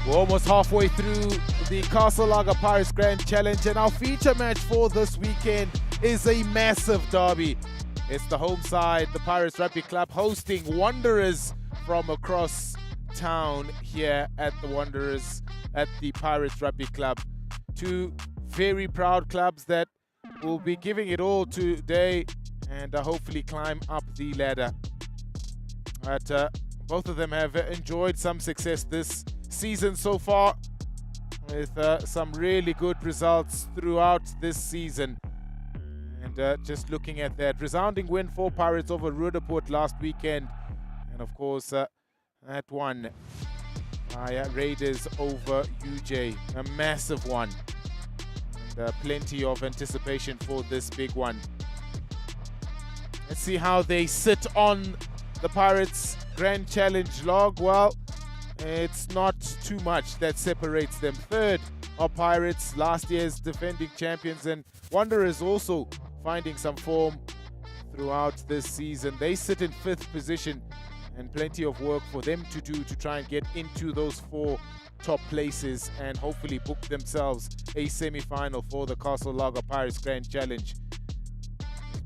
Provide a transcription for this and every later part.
We're almost halfway through the Castle Lager Pirates Grand Challenge, and our feature match for this weekend is a massive derby. It's the home side, the Pirates Rugby Club, hosting Wanderers from across town here at the Wanderers, at the Pirates Rugby Club. Two very proud clubs that will be giving it all today and hopefully climb up the ladder. But both of them have enjoyed some success this season so far, with some really good results throughout this season. And just looking at that resounding win for Pirates over Roodepoort last weekend, and of course that one by Raiders over UJ, a massive one, and plenty of anticipation for this big one. Let's see how they sit on the Pirates Grand Challenge log. Well, it's not too much that separates them. Third are Pirates, last year's defending champions, and Wanderers also finding some form throughout this season. They sit in 5th position, and plenty of work for them to do to try and get into those 4 top places and hopefully book themselves a semi-final for the Castle Lager Pirates Grand Challenge.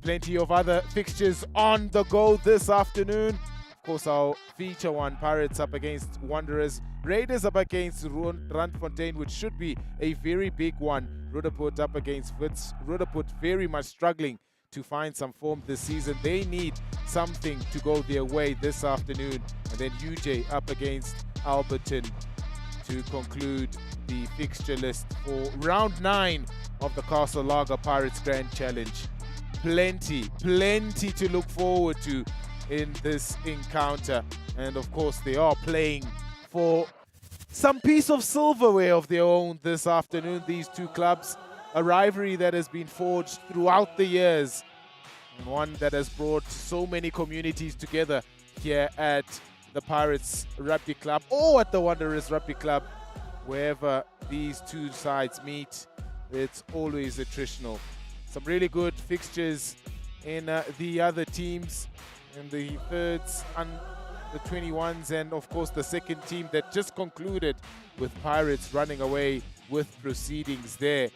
Plenty of other fixtures on the go this afternoon. Of course, our feature one, Pirates up against Wanderers, Raiders up against Randfontein, which should be a very big one. Roodepoort up against Wits. Roodepoort very much struggling to find some form this season. They need something to go their way this afternoon. And then UJ up against Alberton to conclude the fixture list for round 9 of the Castle Lager Pirates Grand Challenge. Plenty to look forward to in this encounter, and of course they are playing for some piece of silverware of their own this afternoon, these two clubs. A rivalry that has been forged throughout the years, and one that has brought so many communities together here at the Pirates Rugby Club or at the Wanderers Rugby Club. Wherever these two sides meet, it's always attritional. Some really good fixtures in the other teams, in the thirds and the 21s, and of course the second team that just concluded with Pirates running away with proceedings there.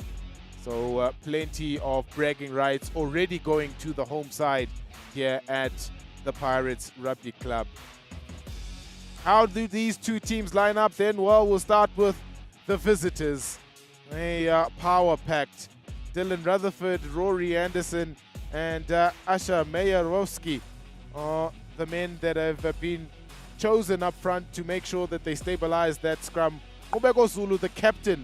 So plenty of bragging rights already going to the home side here at the Pirates Rugby Club. How do these two teams line up then? Well, we'll start with the visitors. They are power-packed. Dylan Rutherford, Rory Anderson, and Asha Mayarovsky are the men that have been chosen up front to make sure that they stabilize that scrum. Kubeko Zulu, the captain,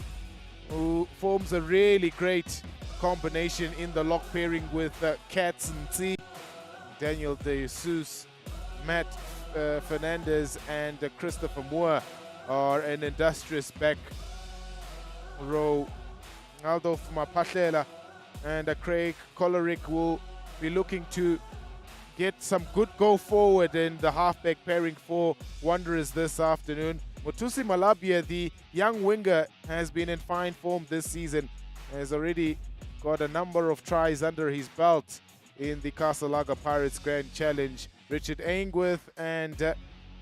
who forms a really great combination in the lock pairing with Katz and Tsi, Daniel De Jesus, Matt Fernandez, and Christopher Moore are an industrious back row. Aldo Mapahlela and Craig Colerick will be looking to get some good go forward in the halfback pairing for Wanderers this afternoon. Motusi Malabia, the young winger, has been in fine form this season, has already got a number of tries under his belt in the Castle Lager Pirates Grand Challenge. Richard Aingworth and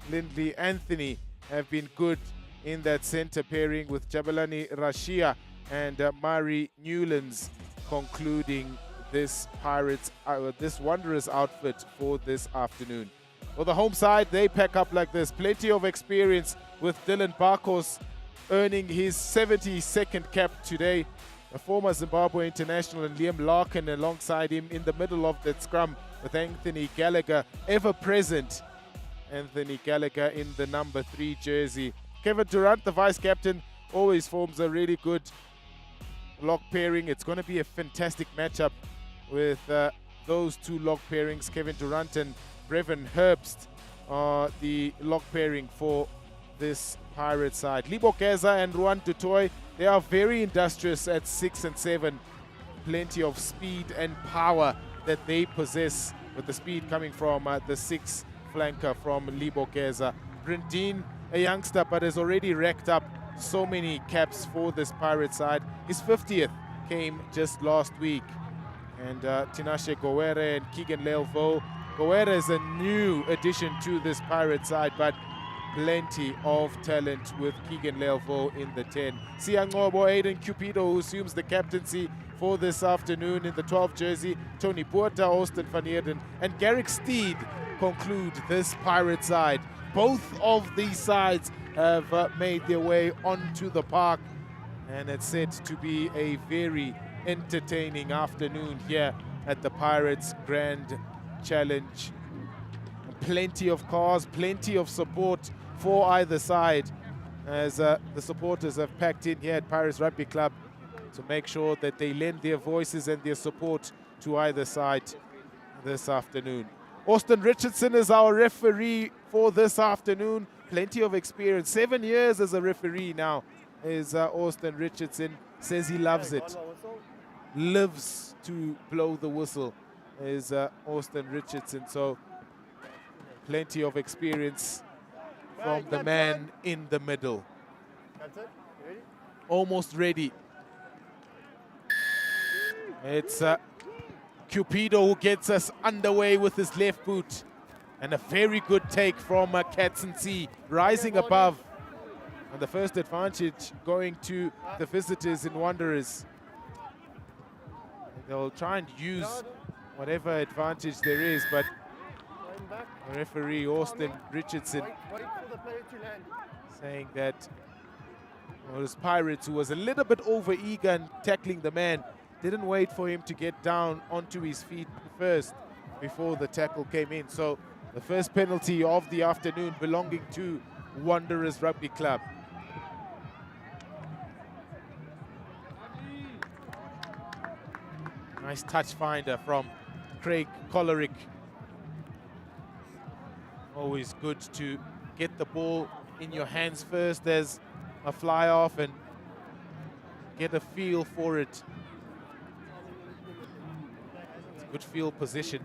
Lindley Anthony have been good in that center pairing, with Jabulani Rashia and Mari Newlands concluding this this Wanderers outfit for this afternoon. For the home side, they pack up like this. Plenty of experience, with Dylan Barkos earning his 72nd cap today. A former Zimbabwe international, and Liam Larkin alongside him in the middle of that scrum, with Anthony Gallagher ever present. Anthony Gallagher in the number 3 jersey. Kevin Durant, the vice captain, always forms a really good lock pairing. It's going to be a fantastic matchup with those two lock pairings. Kevin Durant and Brevin Herbst are the lock pairing for this Pirate side. Libo Keza and Ruan Dutoy, they are very industrious at 6 and 7. Plenty of speed and power that they possess, with the speed coming from the 6th flanker from Libo Keza. Brindine a youngster, but has already racked up so many caps for this Pirate side. His 50th came just last week. And Tinashe Gowere and Keegan Lealvo. Gowere is a new addition to this Pirate side, but plenty of talent with Keegan Lealvo in the 10. Siangobo Aiden Cupido, who assumes the captaincy for this afternoon in the 12 jersey. Tony Puerta, Austin Van Eerden, and Garrick Steed conclude this Pirate side. Both of these sides have made their way onto the park, and it's said to be a very entertaining afternoon here at the Pirates Grand Challenge. Plenty of cars, plenty of support for either side, as the supporters have packed in here at Pirates Rugby Club to make sure that they lend their voices and their support to either side this afternoon. Austin Richardson is our referee for this afternoon. Plenty of experience, 7 years as a referee now is Austin Richardson. Says he loves it, lives to blow the whistle is Austin Richardson. So plenty of experience from the man in the middle. That's it. Ready? Almost ready. It's Cupido who gets us underway with his left boot. And a very good take from Katsensi, rising above. And the first advantage going to the visitors in Wanderers. They'll try and use whatever advantage there is, but the referee Austin Richardson saying that it was Pirates who was a little bit over-eager in tackling the man. Didn't wait for him to get down onto his feet first before the tackle came in. So the first penalty of the afternoon belonging to Wanderers Rugby Club. Nice touch finder from Craig Colerick. Always good to get the ball in your hands first as a fly off and get a feel for it. It's a good field position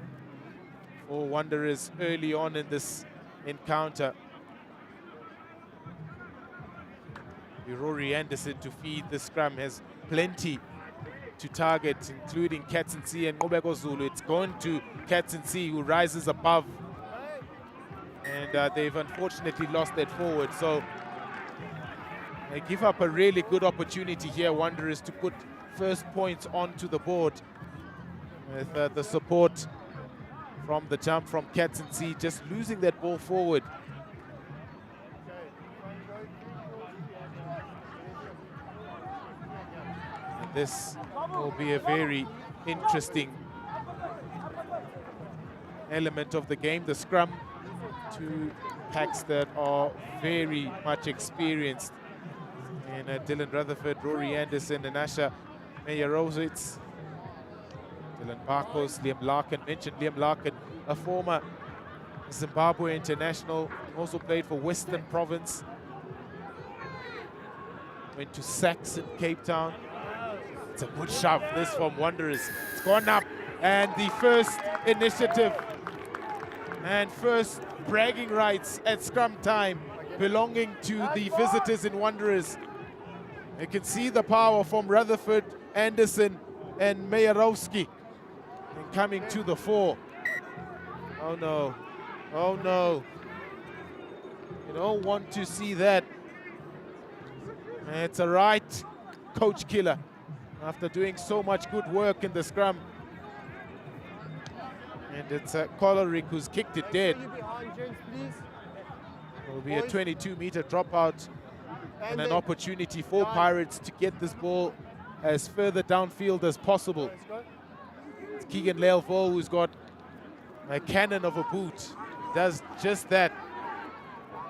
for Wanderers early on in this encounter. Rory Anderson to feed the scrum, has plenty to target, including Katsensi and Ngobeko Zulu. It's gone to Katsensi, who rises above. And they've unfortunately lost that forward. So they give up a really good opportunity here, Wanderers, to put first points onto the board. With the support from the jump from Katsensi, just losing that ball forward. And this will be a very interesting element of the game. The scrum, two packs that are very much experienced in Dylan Rutherford, Rory Anderson, and Asha Meyer-Rositz. Dylan Barkos, Liam Larkin. Mentioned Liam Larkin, a former Zimbabwe international, also played for Western Province. Went to Sachs in Cape Town. It's a good shove, this from Wanderers. It's gone up, and the first initiative and first bragging rights at scrum time belonging to the visitors in Wanderers. You can see the power from Rutherford, Anderson, and Meyerovski coming to the fore. Oh no, oh no. You don't want to see that. And it's a right coach killer after doing so much good work in the scrum. And it's Colerick who's kicked it dead. It will be a 22-meter dropout and an opportunity for Pirates to get this ball as further downfield as possible. It's Keegan Lealvo who's got a cannon of a boot. Does just that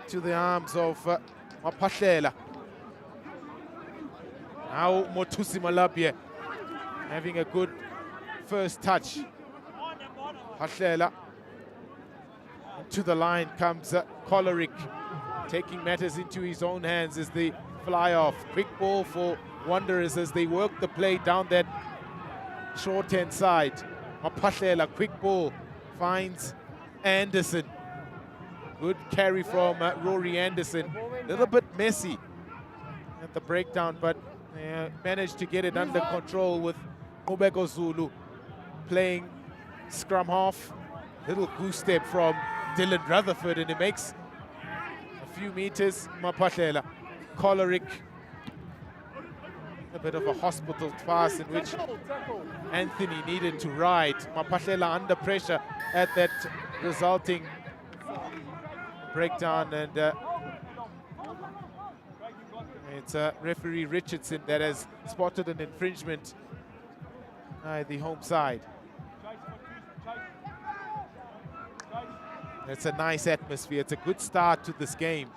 to the arms of Mapahlela. Now Motusi Malapye having a good first touch. Mapahlela. To the line comes Colerick, taking matters into his own hands as they fly off. Quick ball for Wanderers as they work the play down that short hand side. Mapahlela, quick ball, finds Anderson. Good carry from Rory Anderson. little bit messy at the breakdown, but managed to get it under control with Mobeko Zulu playing scrum half. Little goose step from Dylan Rutherford, and he makes a few meters. Mapahlela, Choleric, a bit of a hospital pass in which Anthony needed to ride. Mapahlela under pressure at that resulting breakdown, and it's referee Richardson that has spotted an infringement by the home side. It's a nice atmosphere. It's a good start to this game.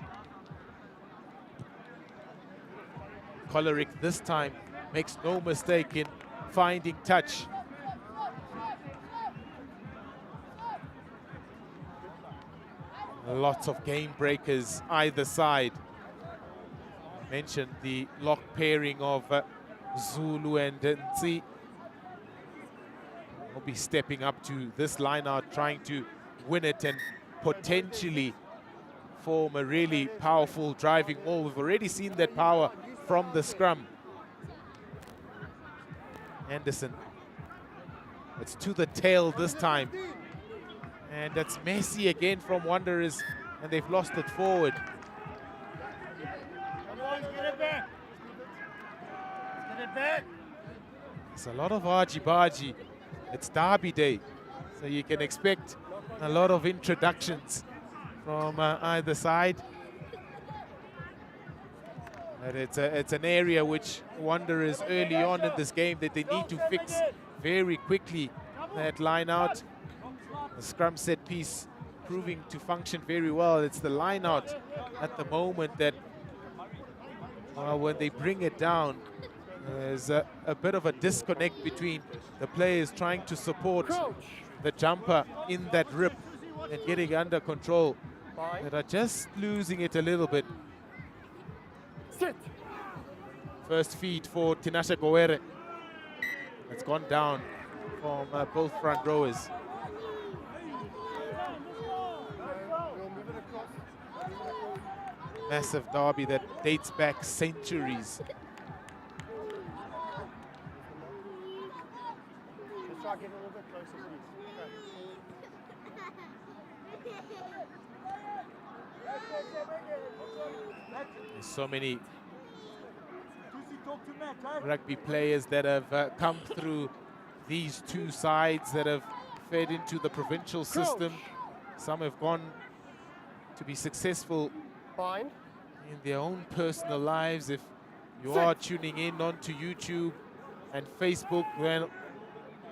Choleric this time makes no mistake in finding touch. Lots of game breakers either side. I mentioned the lock pairing of Zulu and Nzi. Will be stepping up to this line out, trying to win it and potentially form a really powerful driving wall. We've already seen that power from the scrum. Anderson. It's to the tail this time. And that's Messi again from Wanderers, and they've lost it forward. It's a lot of argy-bargy. It's Derby Day, so you can expect a lot of introductions from either side. But it's an area which Wanderers early on in this game that they need to fix very quickly. That line out, the scrum set piece proving to function very well. It's the line out at the moment that when they bring it down, there's a bit of a disconnect between the players trying to support the jumper in that rip and getting under control, that are just losing it a little bit. Sit. First feed for Tinashe Gowere. It's gone down from both front rowers. Massive derby that dates back centuries. Let's try getting a little bit closer, please. There's so many rugby players that have come through these two sides that have fed into the provincial system. Some have gone to be successful Fine. in their own personal lives. If you are tuning in onto YouTube and Facebook, then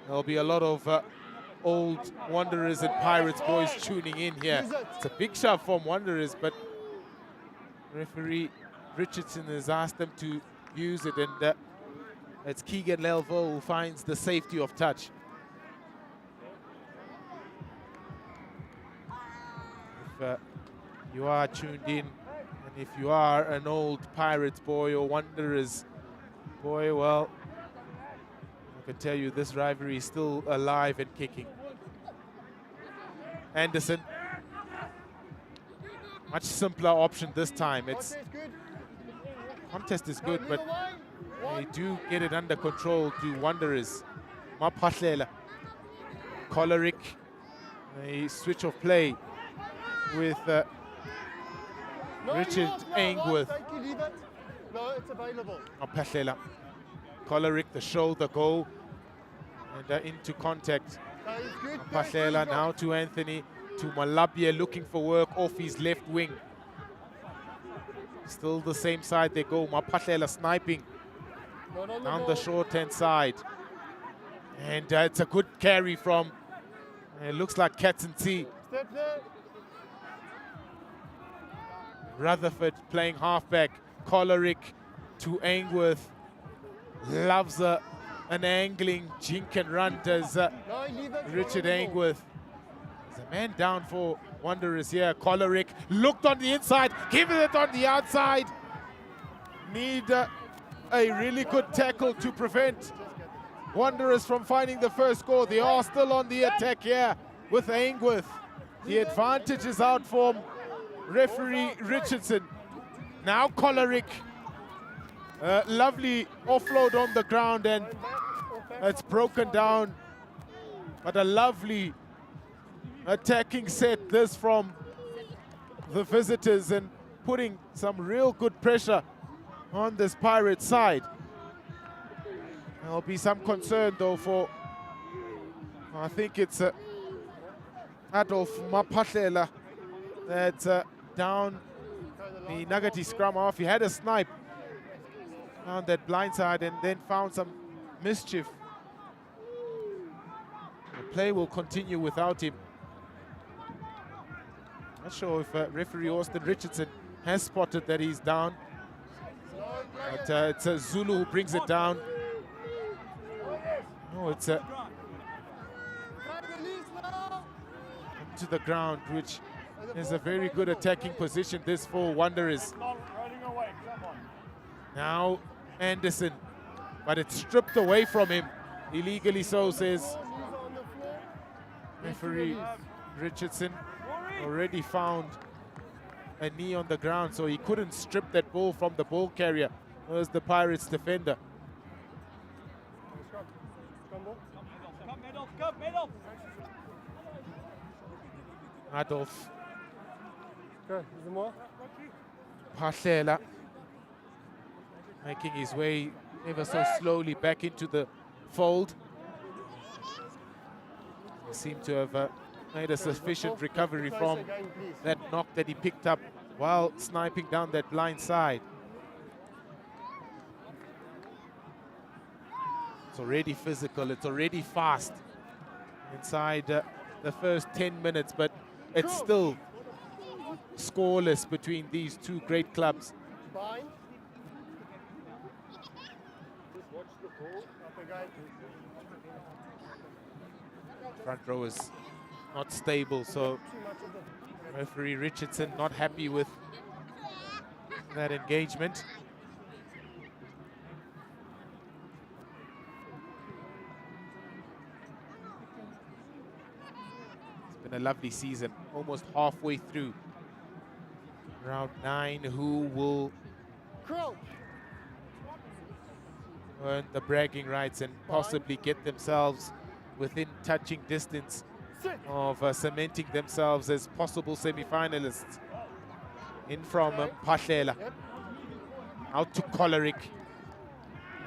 there'll be a lot of old Wanderers and Pirates boys tuning in here. It's a big shove from Wanderers, but referee Richardson has asked them to use it, and it's Keegan Lelvo who finds the safety of touch. If you are tuned in, and if you are an old Pirates boy or Wanderers boy, well, I can tell you this rivalry is still alive and kicking. Anderson, much simpler option this time. It's contest is good, but they do get it under control to Wanderers. Mapahlela, Choleric, a switch of play with Richard Ainsworth. No, it's available. Mapahlela, Choleric, the shoulder go, and into contact. Mapahlela now to Anthony, to Malabia looking for work off his left wing. Still the same side they go. Mapahlela sniping down the short-hand side. And it's a good carry from, it looks like Katsinzi. Rutherford playing halfback. Choleric to Ainsworth. Loves an angling jink and run, does Richard Ainsworth. There's a man down for Wanderers here. Choleric looked on the inside, giving it on the outside. Need a really good tackle to prevent Wanderers from finding the first goal. They are still on the attack here with Ainsworth. The advantage is out for referee Richardson. Now Kolarek. Lovely offload on the ground, and Going back, or back it's up, broken start down. But a lovely attacking set this from the visitors, and putting some real good pressure on this Pirate side. There'll be some concern though for, I think it's Adolf Mapahlela that's down the Nagati scrum off. He had a snipe on that blind side and then found some mischief. The play will continue without him. Not sure if referee Austin Richardson has spotted that he's down. But it's Zulu who brings it down. Oh, it's to the ground, which is a very good attacking position this for Wanderers. Now Anderson, but it's stripped away from him. Illegally so, says referee Richardson. Already found a knee on the ground, so he couldn't strip that ball from the ball carrier. It was the Pirates defender. Adolf Good. Is there more? Pahlela making his way ever so slowly back into the fold. He seemed to have made a sufficient recovery from that knock that he picked up while sniping down that blind side. It's already physical, it's already fast inside the first 10 minutes, but it's still scoreless between these two great clubs. Bind. Just watch the ball. Up again. Front row is not stable, so Too much of the referee Richardson not happy with that engagement. It's been a lovely season, almost halfway through. Round 9, who will crouch. earn the bragging rights and possibly get themselves within touching distance Sit. of cementing themselves as possible semi-finalists. In from Pahlela, Yep. out to Kolarek.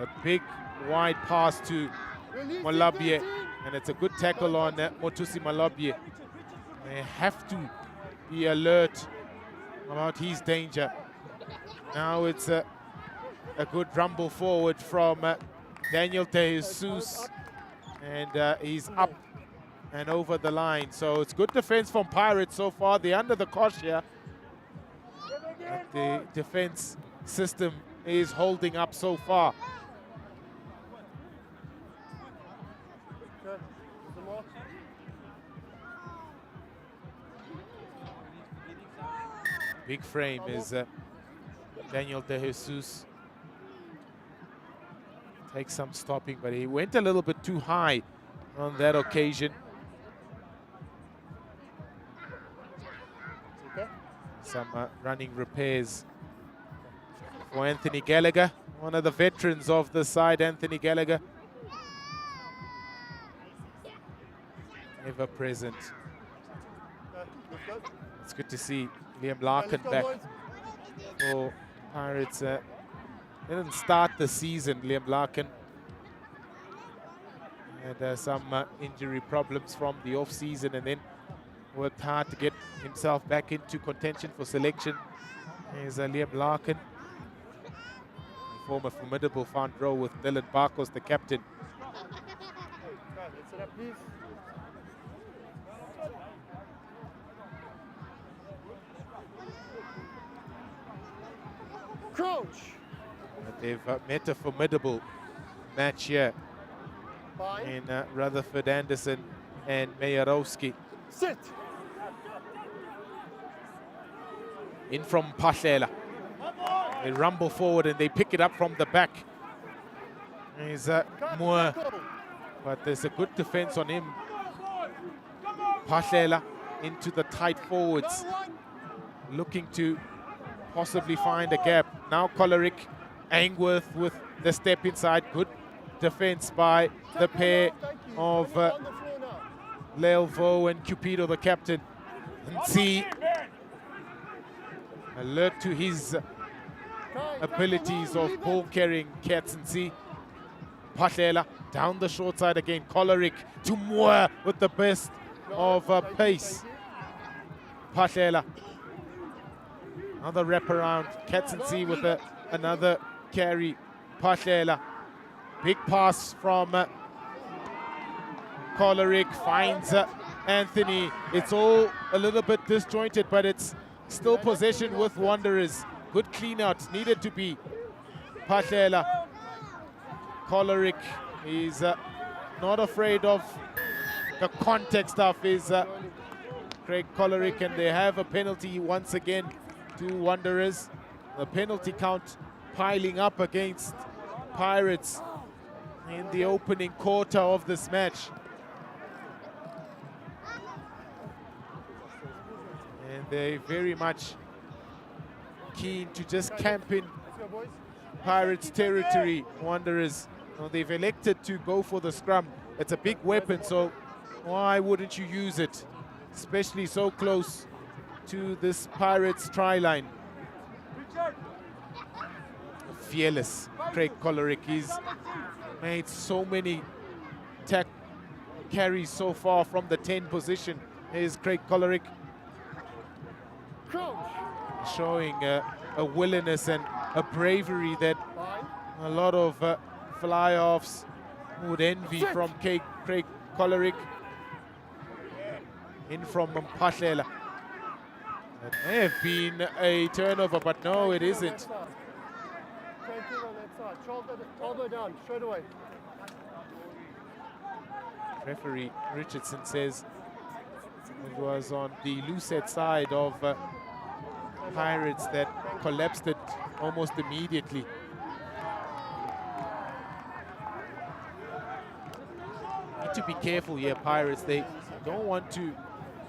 A big wide pass to Release it, Malabye, Daisy. and it's a good tackle on Motusi Malabye. They have to be alert about his danger. Now it's a good rumble forward from Daniel De Jesus, and he's up and over the line. So it's good defense from Pirates so far. They're under the cosh here. But the defense system is holding up so far. Good. Is there more? Big frame is Daniel De Jesus. Takes some stopping, but he went a little bit too high on that occasion. Okay. Some running repairs for Anthony Gallagher, one of the veterans of the side, Anthony Gallagher. Ever present. Let's go. It's good to see Liam Let's Larkin go, back boys. for Pirates. Didn't start the season, Liam Larkin. Had some injury problems from the off-season, and then worked hard to get himself back into contention for selection. Here's Liam Larkin. Former formidable front row with Dylan Barkos, the captain. Right, let's set up, please. Crouch. They've met a formidable match here Bind. in Rutherford Anderson and Meyerowski. Sit. In from Pahlela. They rumble forward and they pick it up from the back. He's Moore, Tackle. but there's a good defense on him. Pahlela into the tight forwards, Go one. looking to possibly find a gap. Now Coleric, Angworth with the step inside. Good defense by the pair of On the floor now. Leilvo and Cupido, the captain. And see, alert to his abilities of ball carrying cats and see. Pahlela down the short side again. Coleric to Moore with the best of pace. Pahlela. Another wraparound. Katzensi with another carry. Pahlela. Big pass from Coleric. Finds Anthony. It's all a little bit disjointed, but it's still possession with Wanderers. Good clean out. Needed to be. Pahlela. Coleric is not afraid of the contact stuff, is Craig Coleric, and they have a penalty once again to Wanderers. The penalty count piling up against Pirates in the opening quarter of this match. And they're very much keen to just camp in Pirates territory, Wanderers. Well, they've elected to go for the scrum. It's a big weapon, so why wouldn't you use it? Especially so close to this Pirates try line. Fearless, Craig Coleric. He's made so many carries so far from the 10 position. Here's Craig Coleric showing a willingness and a bravery that a lot of fly-offs would envy from Craig Coleric. In from Pahlela. It may have been a turnover, but no, it isn't. Elbow down, straight away. Referee Richardson says it was on the Lucette side of Pirates that collapsed it almost immediately. Need to be careful here, Pirates. They don't want to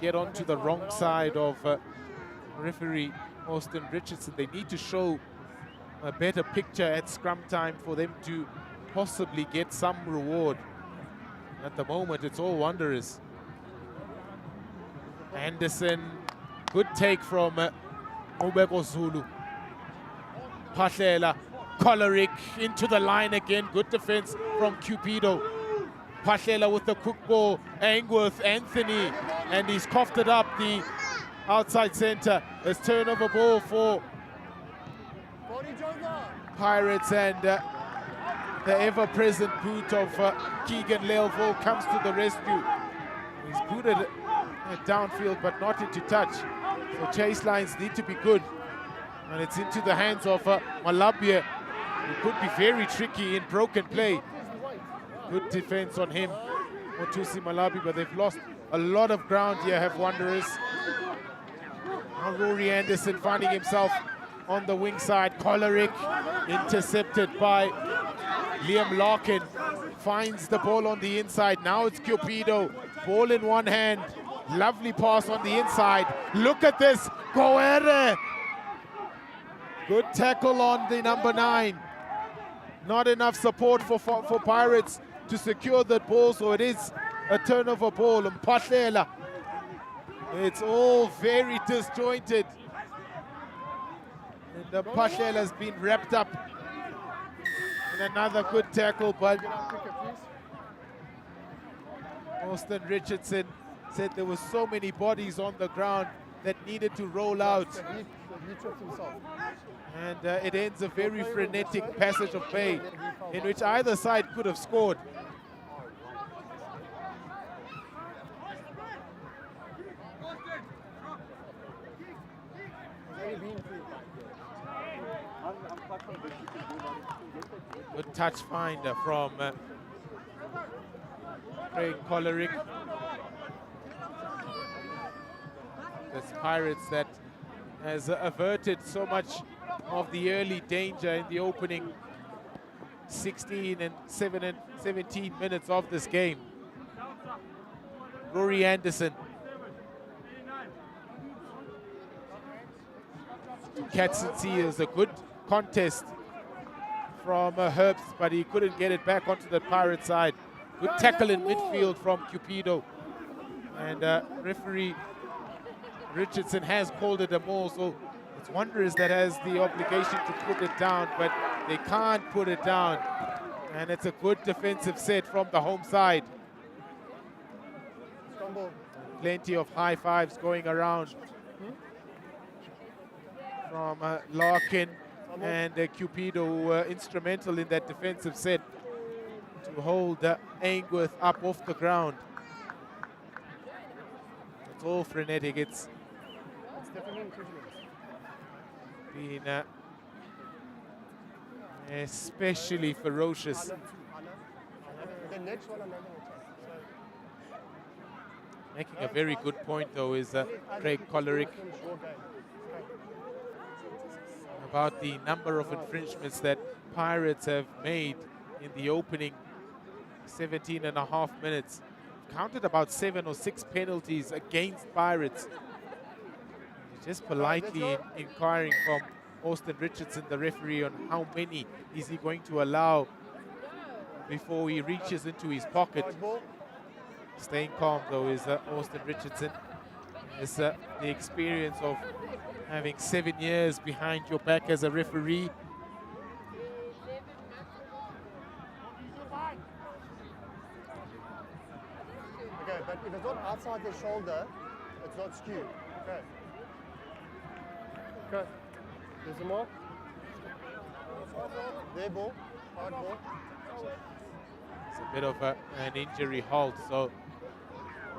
get onto the wrong side of referee Austin Richardson. They need to show a better picture at scrum time for them to possibly get some reward. At the moment, it's all Wanderers. Anderson, good take from Obeko Zulu. Pahlela, Coleric into the line again. Good defense from Cupido. Pahlela with the quick ball. Angworth, Anthony, and he's coughed it up the outside center. It's turnover ball for Pirates, and the ever-present boot of Keegan Leilvo comes to the rescue. He's booted downfield, but not into touch. So chase lines need to be good. And it's into the hands of Malabia, who could be very tricky in broken play. Good defense on him, Motusi Malabi, but they've lost a lot of ground here, have Wanderers. Now Rory Anderson finding himself on the wing side. Coleric intercepted by Liam Larkin. Finds the ball on the inside. Now it's Cupido. Ball in one hand. Lovely pass on the inside. Look at this. Goere. Good tackle on the number 9. Not enough support for Pirates to secure that ball, so it is a turnover ball. And Pahlela. It's all very disjointed. And the Pahlela has been wrapped up in another good tackle, but Austin Richardson said there were so many bodies on the ground that needed to roll out. And it ends a very frenetic passage of play in which either side could have scored. Good touch finder from Craig Coleric. This Pirates that has averted so much of the early danger in the opening 16 and 17 minutes of this game. Rory Anderson. to Katsinzi. It was a good contest from Herbst, but he couldn't get it back onto the Pirate side. Good tackle in midfield from Cupido. And referee Richardson has called it a maul, so it's Wanderers that has the obligation to put it down, but they can't put it down. And it's a good defensive set from the home side. Scramble. Plenty of high fives going around from Larkin and Cupido, who were instrumental in that defensive set to hold Ainsworth up off the ground. It's all frenetic. It's definitely improvement. been especially ferocious. The next one, another attack. Making a very good point, though, is Craig Kollerick about the number of infringements that Pirates have made in the opening 17.5 minutes. Counted about 7 or 6 penalties against Pirates. Just politely inquiring from Austin Richardson, the referee, on how many is he going to allow before he reaches into his pocket. Staying calm, though, is Austin Richardson. It's the experience of having 7 years behind your back as a referee. Okay, but if it's not outside the shoulder, it's not skewed. Okay. Okay. There's some more. There, ball. Hard ball. It's a bit of an injury halt, so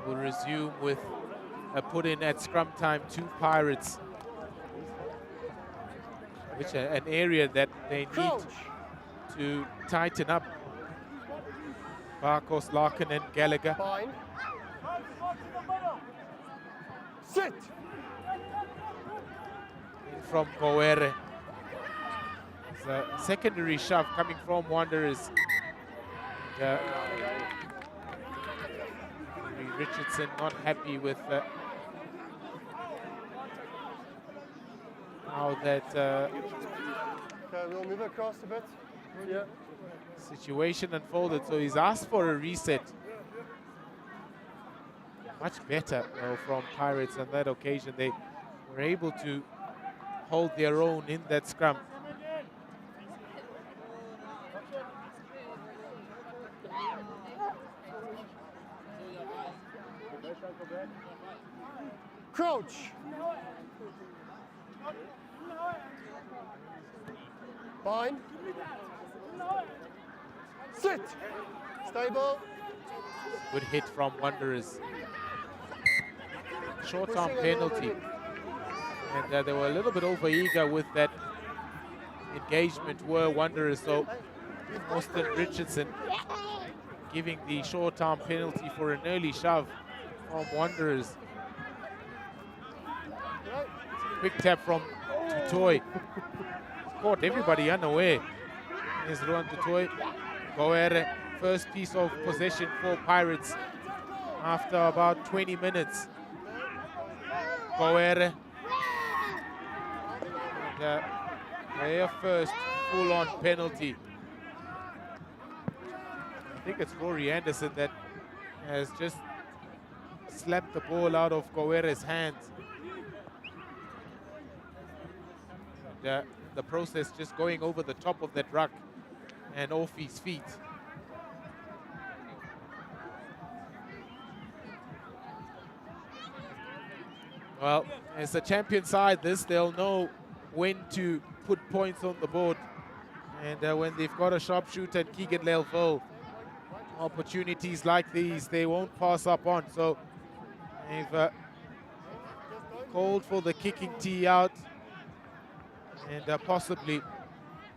we'll resume with a put in at scrum time to Pirates, which an area that they need to tighten up. Barkos, Larkin and Gallagher. Bind. Sit. In from Goere. It's a secondary shove coming from Wanderers. And, Richardson not happy with how that Okay, we'll move across a bit. Yeah. situation unfolded. So he's asked for a reset. Much better, though, from Pirates on that occasion. They were able to hold their own in that scrum. Crouch. Bind. Sit. Stable. Good hit from Wanderers. Short arm penalty. And they were a little bit over eager with that engagement, were Wanderers. So Austin Richardson giving the short arm penalty for an early shove from Wanderers. Quick tap from Tutoy. Caught everybody unaware. Here's Ruan Tutoy. Goere, first piece of possession for Pirates after about 20 minutes. Goere. And, their first full-on penalty. I think it's Rory Anderson that has just slapped the ball out of Goere's hands. The process just going over the top of that ruck and off his feet. Well, as a champion side, they'll know when to put points on the board. And when they've got a sharpshooter and Keegan Leilville, opportunities like these, they won't pass up on. So they've called for the kicking tee out, and possibly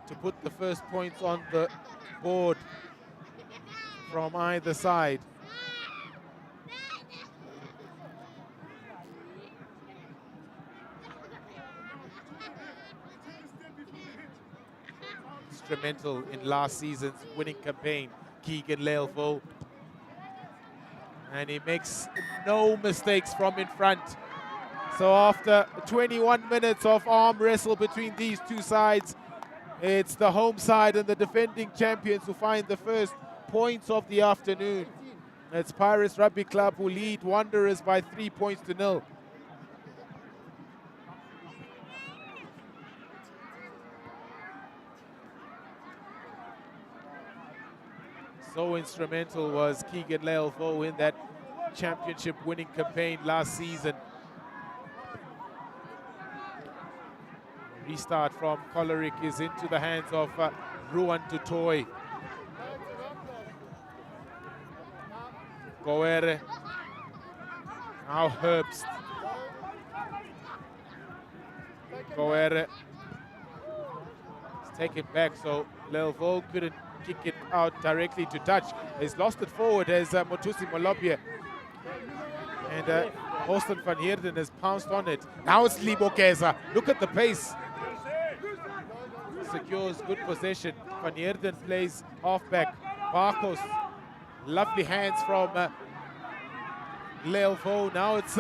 to put the first points on the board from either side. Instrumental in last season's winning campaign, Keegan Leilville. And he makes no mistakes from in front. So after 21 minutes of arm wrestle between these two sides, it's the home side and the defending champions who find the first points of the afternoon. It's Pirates Rugby Club who lead Wanderers by 3 points to 0. So instrumental was Keegan Lealvo in that championship winning campaign last season. Restart from Colerik is into the hands of Ruan Tutoy. Goere. Now Herbst. Goere. It's taken back, so Lealvo couldn't kick it out directly to touch. He's lost it forward as Motusi Molobye. And Austin van Heerden has pounced on it. Now it's Libokeza. Look at the pace. Secures good possession. Van Heerden plays halfback. Barkos. Lovely hands from Lealvo. Now it's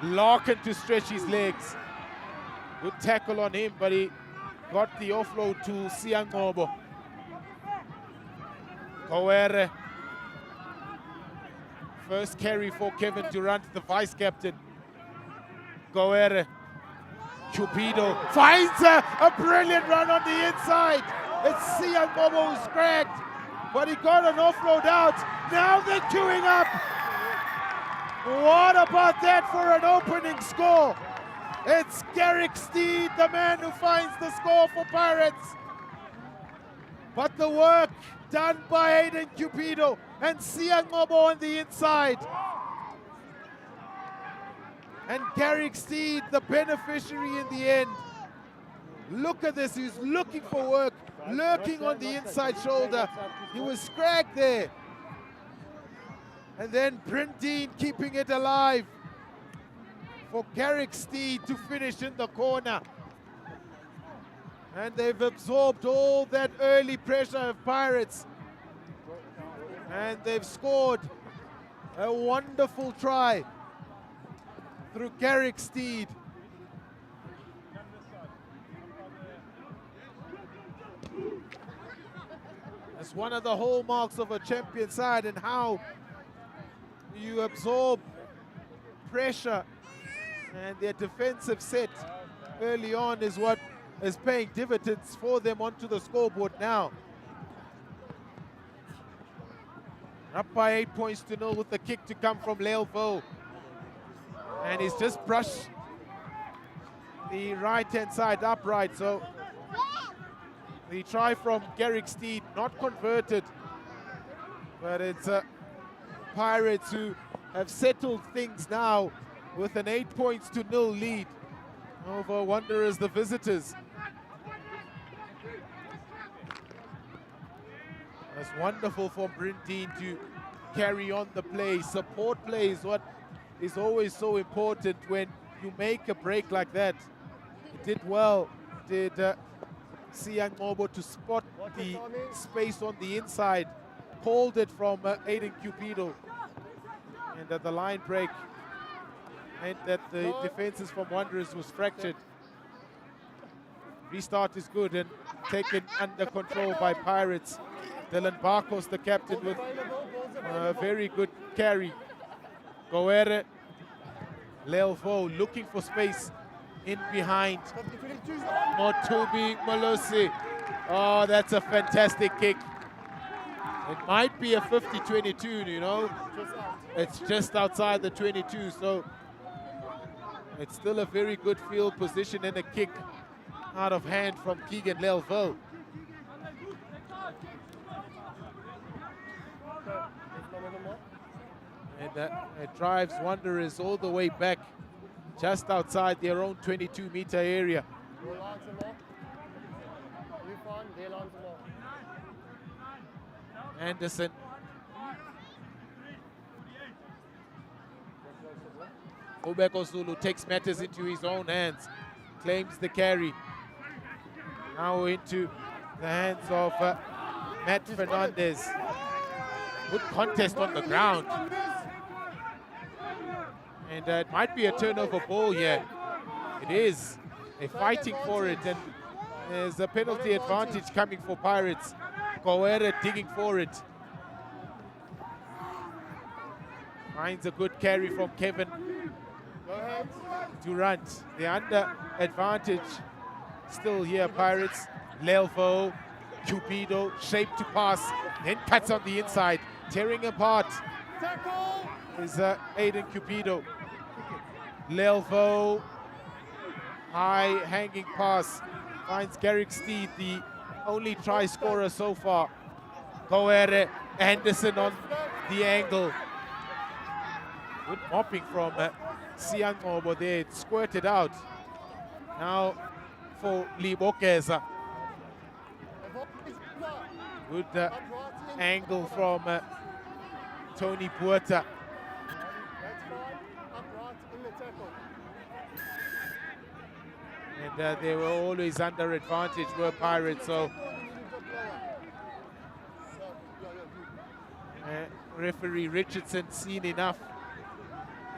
Larkin to stretch his legs. Good tackle on him, but he got the offload to Siangobo. Goere. First carry for Kevin Durant, the vice captain. Goere. Cupido finds a brilliant run on the inside. It's Siangobo who's cracked, but he got an offload out. Now they're queuing up. What about that for an opening score? It's Garrick Steed, the man who finds the score for Pirates. But the work done by Aiden Cupido and Siangobo on the inside. And Garrick Steed, the beneficiary in the end. Look at this, he's looking for work, lurking on the inside shoulder. He was scragged there. And then Brent Dean keeping it alive for Garrick Steed to finish in the corner. And they've absorbed all that early pressure of Pirates. And they've scored a wonderful try through Garrick Steed. That's one of the hallmarks of a champion side, and how you absorb pressure, and their defensive set early on is what is paying dividends for them onto the scoreboard now. Up by 8 points to 0 with the kick to come from Lealvo. And he's just brushed the right-hand side upright, so the try from Garrick Steed not converted, but it's Pirates who have settled things now with an 8 points to 0 lead over Wanderers, the visitors. That's wonderful for Brindine to carry on the play. Support play is what is always so important when you make a break like that. He did well, did Siangobo to spot the space on the inside, called it from Aiden Cupido, and that the line break meant that the defenses from Wanderers was fractured. Restart is good and taken under control by Pirates. Dylan Barkos, the captain, with a very good carry. Goere, Lealvo looking for space in behind. Motubi Molosi. Oh, that's a fantastic kick. It might be a 50-22, you know. It's just outside the 22, so it's still a very good field position and a kick out of hand from Keegan Lealvo. And it drives Wanderers all the way back just outside their own 22-meter area. Anderson. Obeko Zulu takes matters into his own hands, claims the carry. Now into the hands of Matt Fernandez. Good contest on the ground. And it might be a turnover ball here. It is. They're fighting for it, and there's a penalty advantage coming for Pirates. Kawere digging for it. Finds a good carry from Kevin Durant. The under advantage still here, Pirates. Lelvo, Cupido, shape to pass, then cuts on the inside, tearing apart is Aiden Cupido. Lelvo, high hanging pass, finds Garrick Steed, the only try scorer so far. Kawere, Anderson on the angle. Good mopping from Siangobo there, it squirted out. Now for Libokeza. Good angle from Tony Puerta. And they were always under advantage, were Pirates, so referee Richardson seen enough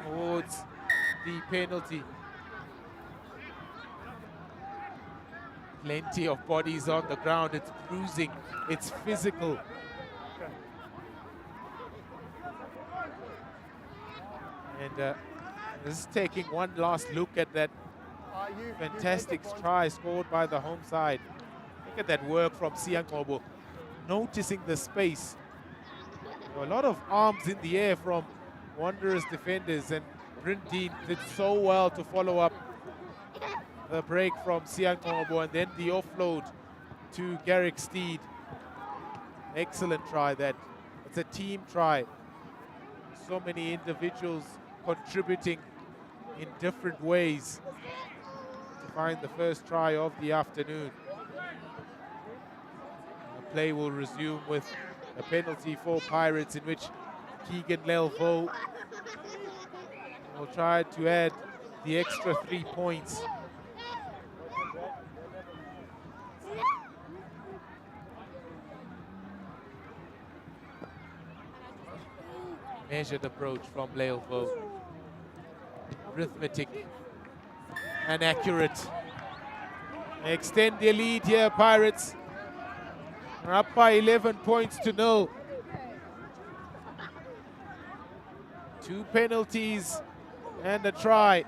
towards the penalty. Plenty of bodies on the ground. It's bruising, it's physical. And just taking one last look at that fantastic try scored by the home side. Look at that work from Siangobo, noticing the space. There were a lot of arms in the air from Wanderers defenders, and Brindine did so well to follow up the break from Siangobo and then the offload to Garrick Steed. Excellent try that. It's a team try. So many individuals contributing in different ways to find the first try of the afternoon. The play will resume with a penalty for Pirates, in which Keegan Lelvo will try to add the extra 3 points. Measured approach from Lelvo. Arithmetic and accurate. They extend their lead here, Pirates. They're up by 11 points to 0. 2 penalties and a try.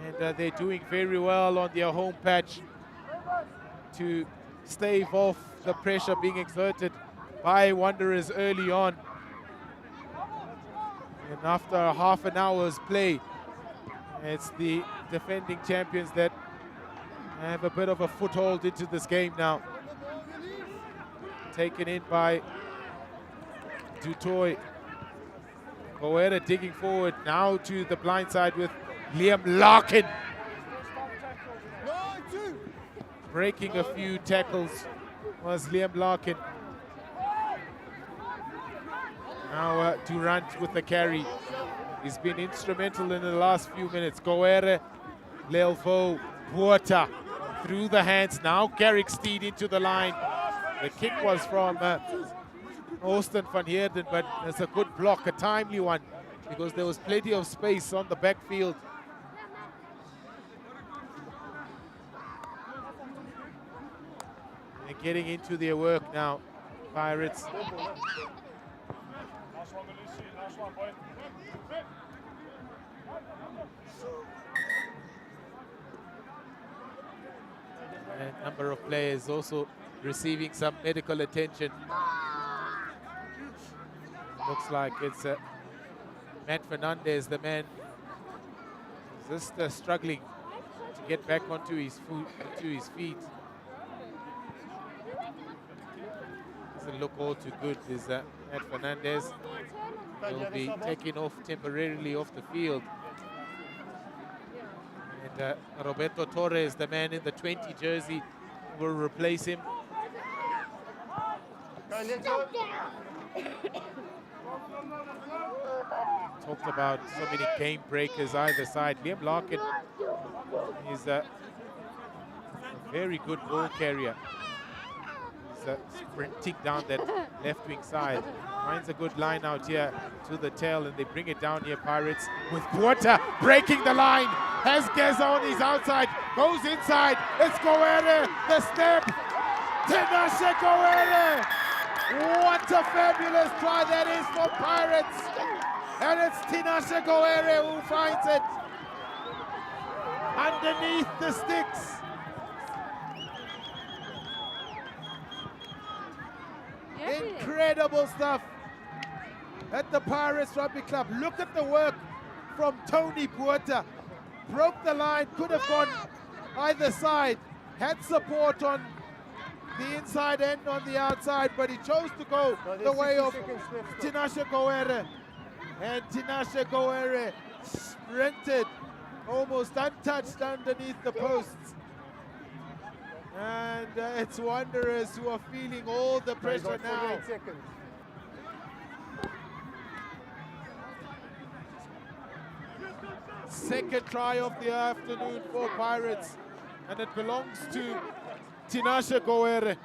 And they're doing very well on their home patch to stave off the pressure being exerted by Wanderers early on. And after half an hour's play, it's the defending champions that have a bit of a foothold into this game now. Taken in by Dutoy. Kawere digging forward now to the blind side with Liam Larkin. Breaking a few tackles was Liam Larkin. Now Durant with the carry. He's been instrumental in the last few minutes. Kawere, Lelvo, Puerta through the hands. Now Garrick Steed into the line. The kick was from Austin van Heerden, but it's a good block, a timely one, because there was plenty of space on the backfield. They're getting into their work now, Pirates. A number of players also receiving some medical attention. Looks like it's Matt Fernandez, the man who's just struggling to get back onto his feet. Doesn't look all too good, is Matt Fernandez. He'll be taken off temporarily off the field. And Roberto Torres, the man in the 20 jersey, will replace him. Talked about so many game breakers either side. Liam Larkin is a very good ball carrier. He's sprinting down that left wing side. Finds a good line out here to the tail, and they bring it down here, Pirates, with Puerta breaking the line. Has Geza on his outside, goes inside. It's Goere, the step. Tinashe Goere. What a fabulous try that is for Pirates. And it's Tinashe Goere who finds it underneath the sticks. Incredible stuff at the Pirates Rugby Club. Look at the work from Tony Puerta. Broke the line, could have gone either side. Had support on the inside and on the outside, but he chose to go the way of Tinashe Goere. And Tinashe Goere sprinted almost untouched underneath the posts. And it's Wanderers who are feeling all the pressure now. Second try of the afternoon for Pirates, and it belongs to Tinashe Goere.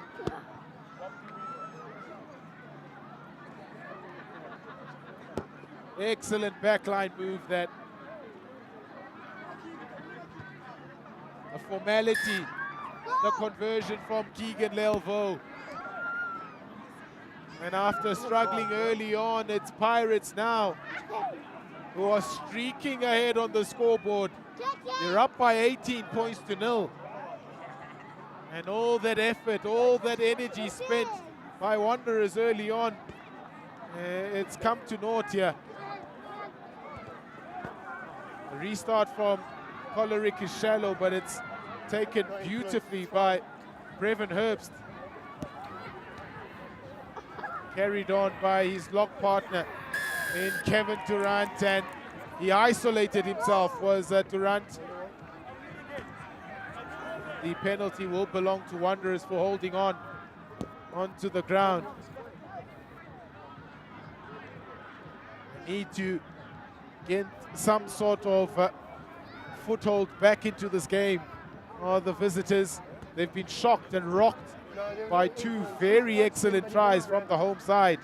Excellent backline move that. A formality, the conversion from Keegan Lelvo. And after struggling early on, it's Pirates now who are streaking ahead on the scoreboard. They're up by 18 points to 0. And all that effort, all that energy spent by Wanderers early on, it's come to naught here. The restart from Colerik is shallow, but it's taken beautifully by Brevin Herbst. Carried on by his lock partner in Kevin Durant, and he isolated himself, was Durant. The penalty will belong to Wanderers for holding on onto the ground. Need to get some sort of foothold back into this game. The visitors, they've been shocked and rocked by two very excellent tries from the home side.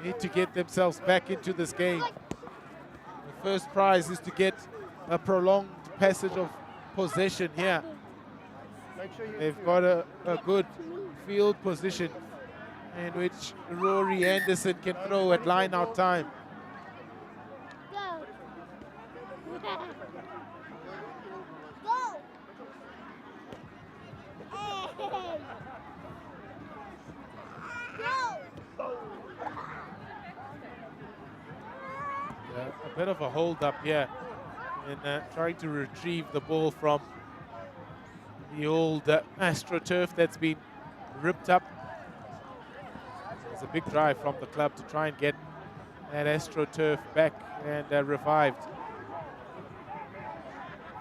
Need to get themselves back into this game. The first prize is to get a prolonged passage of possession here. They've got a good field position in which Rory Anderson can throw at line-out time. A bit of a hold-up here in trying to retrieve the ball from the old AstroTurf that's been ripped up. It's a big drive from the club to try and get that AstroTurf back and revived.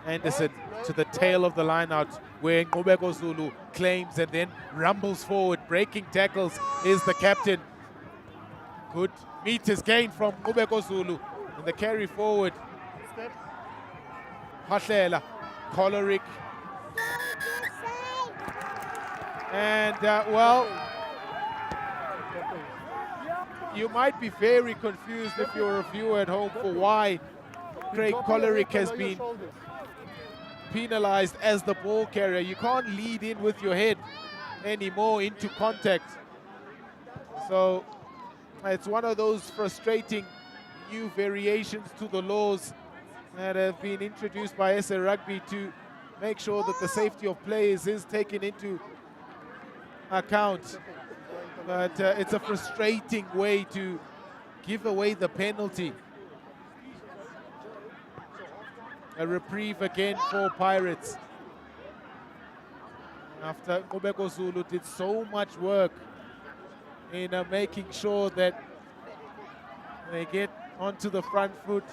Anderson to the tail of the line-out, where Ngobeko Zulu claims and then rumbles forward. Breaking tackles is the captain. Good meters gained from Ngobeko Zulu. And the carry forward. Hashela, Colerik. And, well, you might be very confused if you're a viewer at home for why Craig Colerik has been penalized as the ball carrier. You can't lead in with your head anymore into contact. So it's one of those frustrating new variations to the laws that have been introduced by SA Rugby to make sure that the safety of players is taken into account. But it's a frustrating way to give away the penalty. A reprieve again for Pirates. After Ngobeko Zulu did so much work in making sure that they get onto the front foot,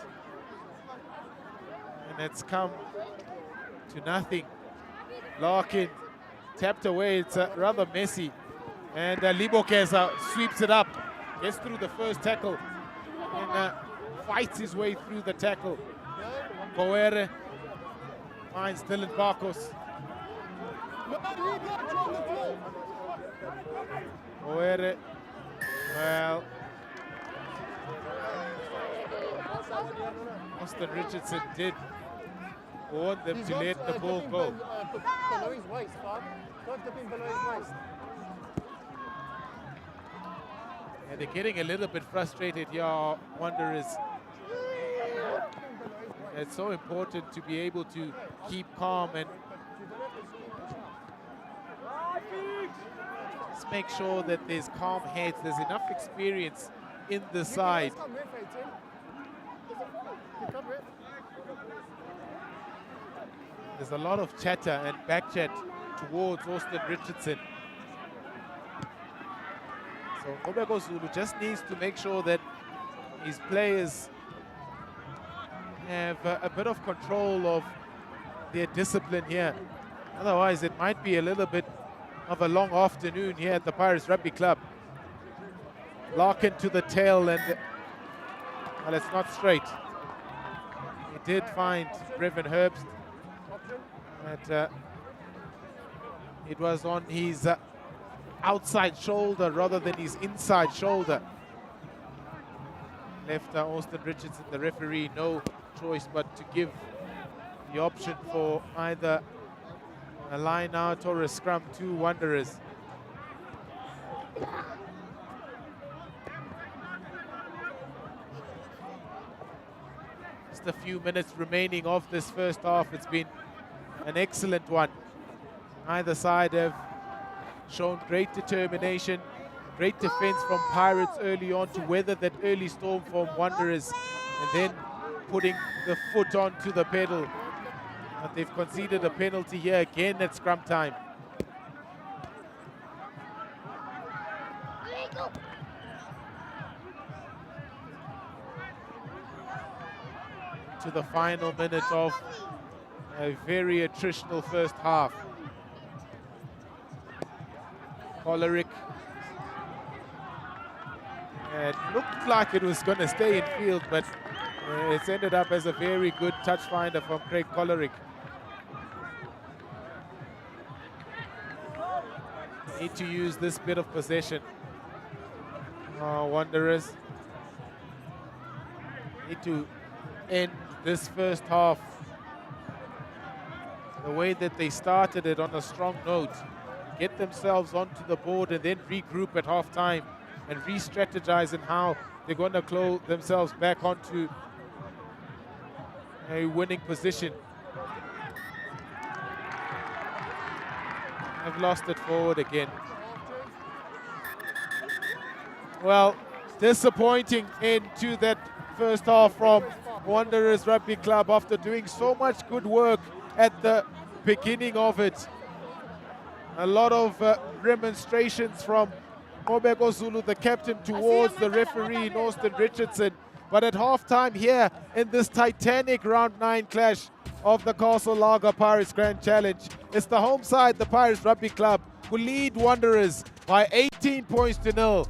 and it's come to nothing. Larkin tapped away, it's rather messy, and Libokeza sweeps it up, gets through the first tackle, and fights his way through the tackle. Goere finds Dylan Barkos. Oere, well, Austin Richardson did warn them to let the ball go. Below his waist, Bob. Don't dip him below his waist. And they're getting a little bit frustrated here, Wanderers. It's so important to be able to keep calm and just make sure that there's calm heads, there's enough experience in the side. There's a lot of chatter and back chat towards Austin Richardson. So Nkqubeko Zulu just needs to make sure that his players have a bit of control of their discipline here. Otherwise, it might be a little bit of a long afternoon here at the Pirates Rugby Club. Larkin to the tail and, well, it's not straight. He did find Brevin Herbst, but it was on his outside shoulder rather than his inside shoulder. Left Austin Richardson, the referee, no choice but to give the option for either a line out or a scrum to Wanderers. Just a few minutes remaining of this first half. It's been an excellent one. Either side have shown great determination, great defense from Pirates early on to weather that early storm from Wanderers, and then putting the foot onto the pedal. But they've conceded a penalty here again at scrum time. To the final minute of a very attritional first half. Kollerick. It looked like it was going to stay in field, but it's ended up as a very good touch finder from Craig Kollerick. Need to use this bit of possession. Wanderers need to end this first half the way that they started it, on a strong note. Get themselves onto the board and then regroup at half-time and re-strategize in how they're going to close themselves back onto a winning position. I've lost it forward again. Well, disappointing into that first half from Wanderers Rugby Club after doing so much good work at the beginning of it. A lot of demonstrations from Nkqubeko Zulu, the captain, towards the referee, Austin Richardson. But at halftime here in this titanic round 9 clash of the Castle Lager Pirates Grand Challenge, it's the home side, the Pirates Rugby Club, who lead Wanderers by 18 points to 0.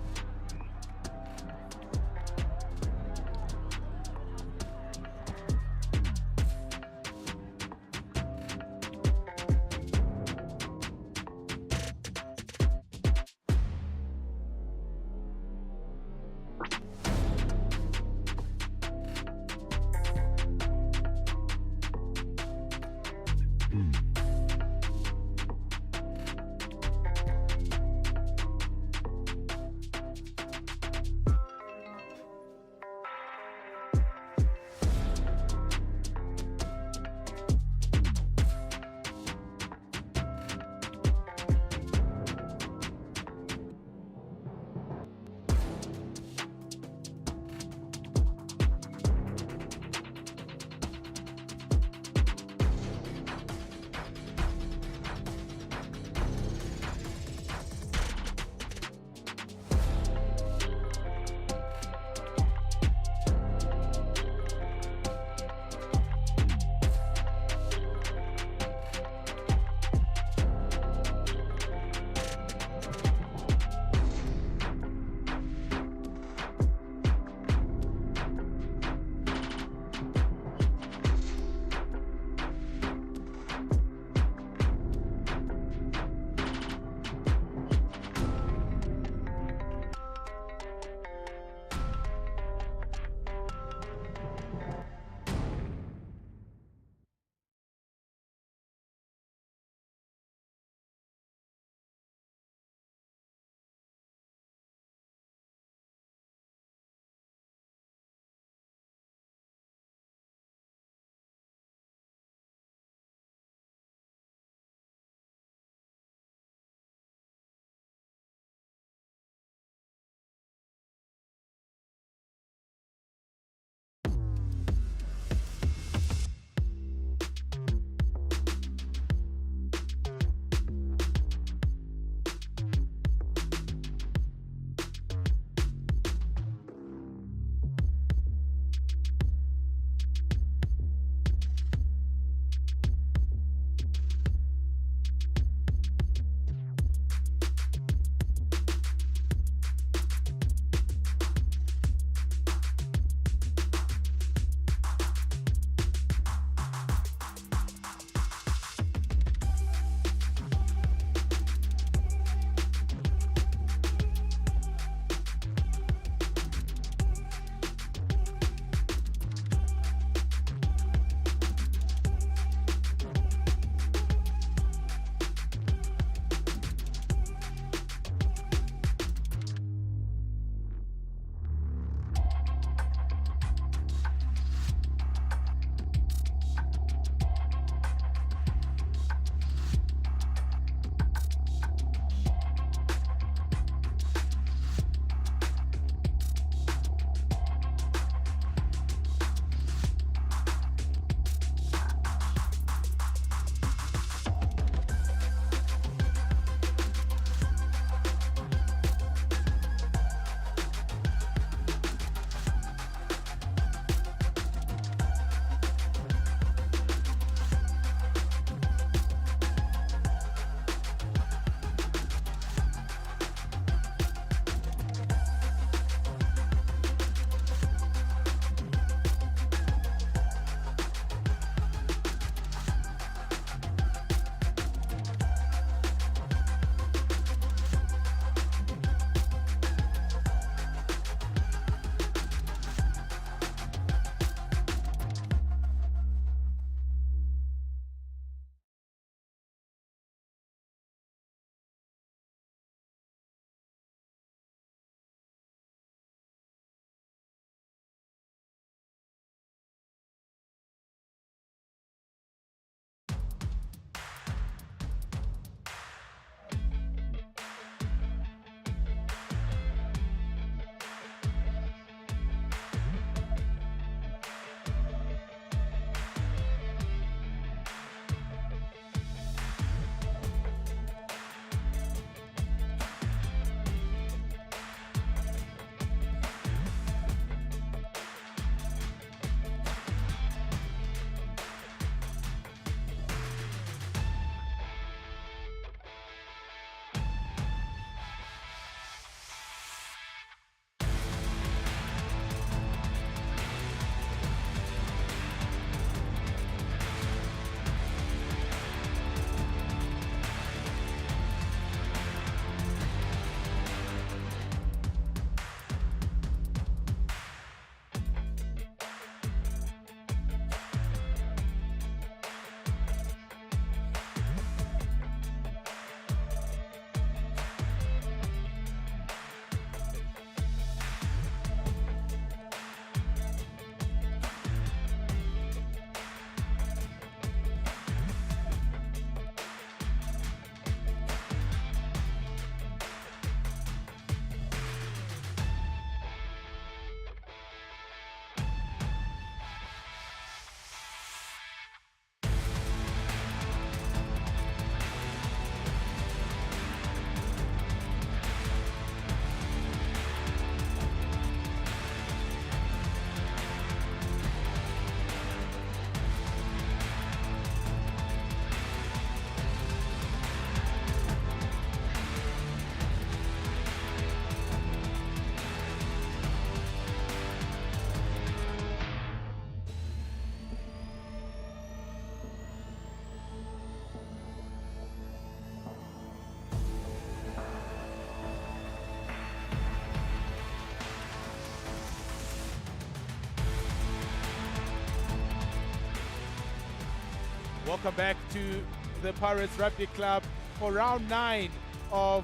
Welcome back to the Pirates Rugby Club for round 9 of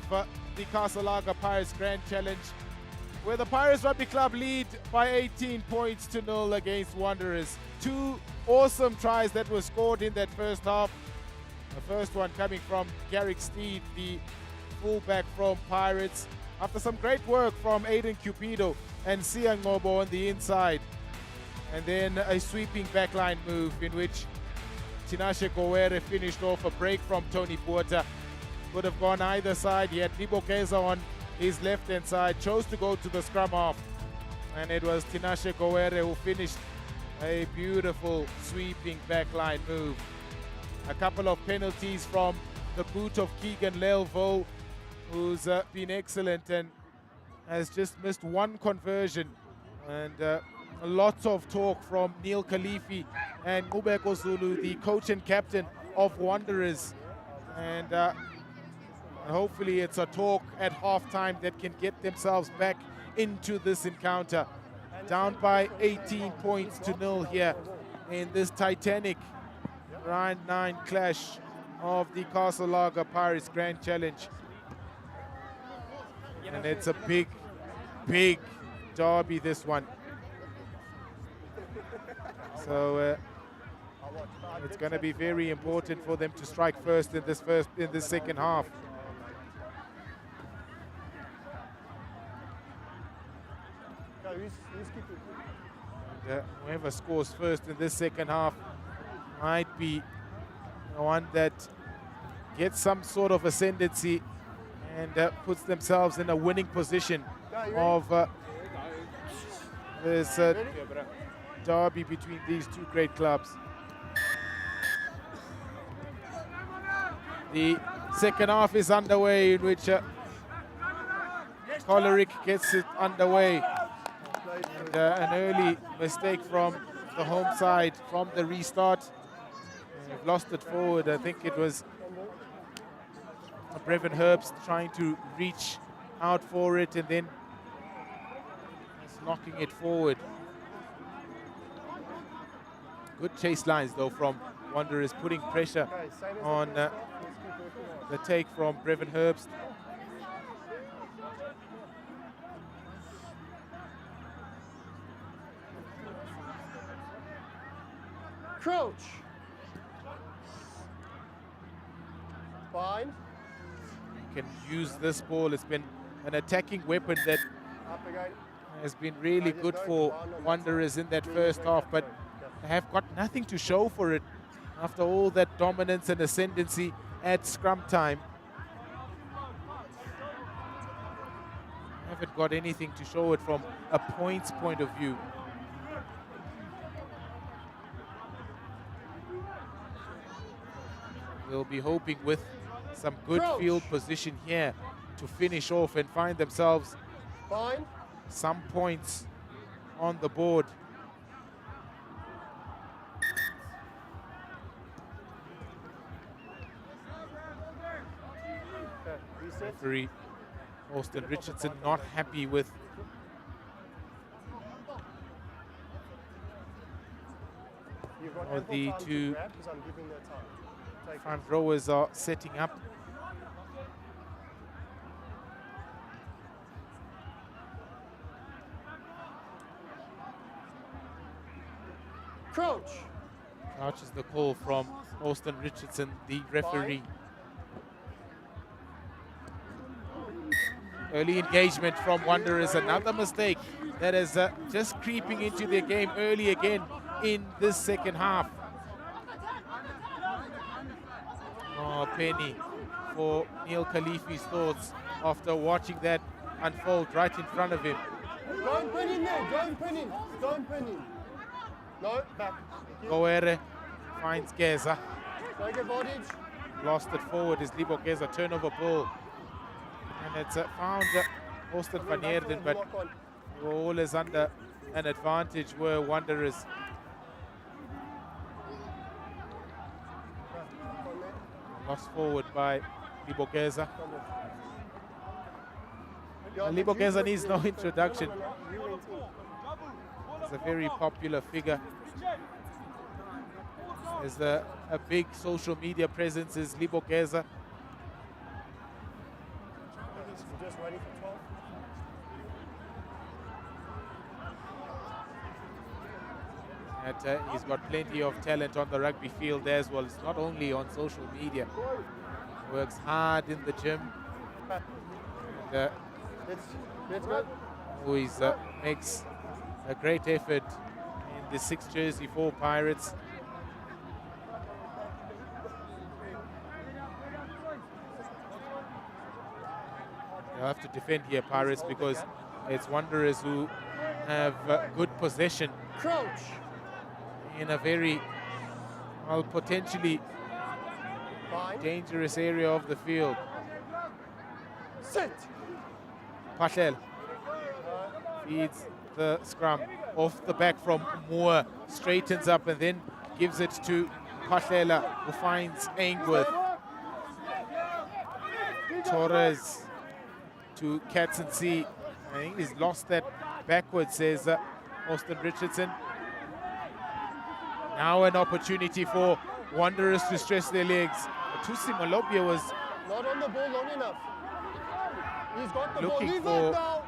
the Castle Lager Pirates Grand Challenge, where the Pirates Rugby Club lead by 18 points to 0 against Wanderers. 2 awesome tries that were scored in that first half. The first one coming from Garrick Steed, the fullback from Pirates, after some great work from Aiden Cupido and Siang Ngobo on the inside. And then a sweeping backline move in which Tinashe Gowere finished off a break from Tony Porter. Could have gone either side. He had Libokeza on his left-hand side, chose to go to the scrum half. And it was Tinashe Gowere who finished a beautiful sweeping backline move. A couple of penalties from the boot of Keegan Lelvo, who's been excellent and has just missed one conversion. And lots of talk from Neil Khalifi and Ngubeko Zulu, the coach and captain of Wanderers. And hopefully it's a talk at halftime that can get themselves back into this encounter. Down by 18 points to 0 here in this titanic round 9 clash of the Castle Lager Pirates Grand Challenge. And it's a big, big derby, this one. So it's going to be very important for them to strike first in this second half. And, whoever scores first in this second half might be the one that gets some sort of ascendancy and puts themselves in a winning position of this derby between these two great clubs. The second half is underway, in which Coleric gets it underway. And an early mistake from the home side from the restart. We've lost it forward. I think it was Brevin Herbst trying to reach out for it and then knocking it forward. Good chase lines though from Wanderers, putting pressure on the take from Brevin Herbst. Crouch. Fine. Can use this ball. It's been an attacking weapon that has been really good for Wanderers in that first half, but they have got nothing to show for it after all that dominance and ascendancy at scrum time. Haven't got anything to show it from a points point of view. They'll be hoping with some good field position here to finish off and find themselves some points on the board. Referee Austin Richardson not happy with how the two front rowers are setting up. Crouch. Crouch is the call from Austin Richardson, the referee. Early engagement from Wanderers, another mistake that is just creeping into their game early again in this second half. Oh, penny for Neil Khalifi's thoughts after watching that unfold right in front of him. Don't pin in there, don't pin in, don't pin in. No, back. Gowere finds Geza. Take advantage. Lost it forward is Libokeza, turnover ball. And it's found Austin van Heerden, but all is under an advantage were Wanderers. Lost forward by Libokeza. Libokeza needs no introduction. He's a very popular figure As a big social media presence is Libogeza. We're just ready for 12. And he's got plenty of talent on the rugby field as well. It's not only on social media. Works hard in the gym. And, Let's go. always makes a great effort in the 6th jersey for Pirates. They'll have to defend here, Pirates, because it's Wanderers who have good possession Crouch. in a very, well, potentially Fine. dangerous area of the field. Sit. Patel feeds the scrum off the back from Moore, straightens up and then gives it to Patlela, who finds Ainsworth. Torres to Katzensi. I think he's lost that backwards, says Austin Richardson. Now an opportunity for Wanderers to stretch their legs. Tusi Malobia was Not on the ball long enough. He's got the Looking ball. Leave for- that now.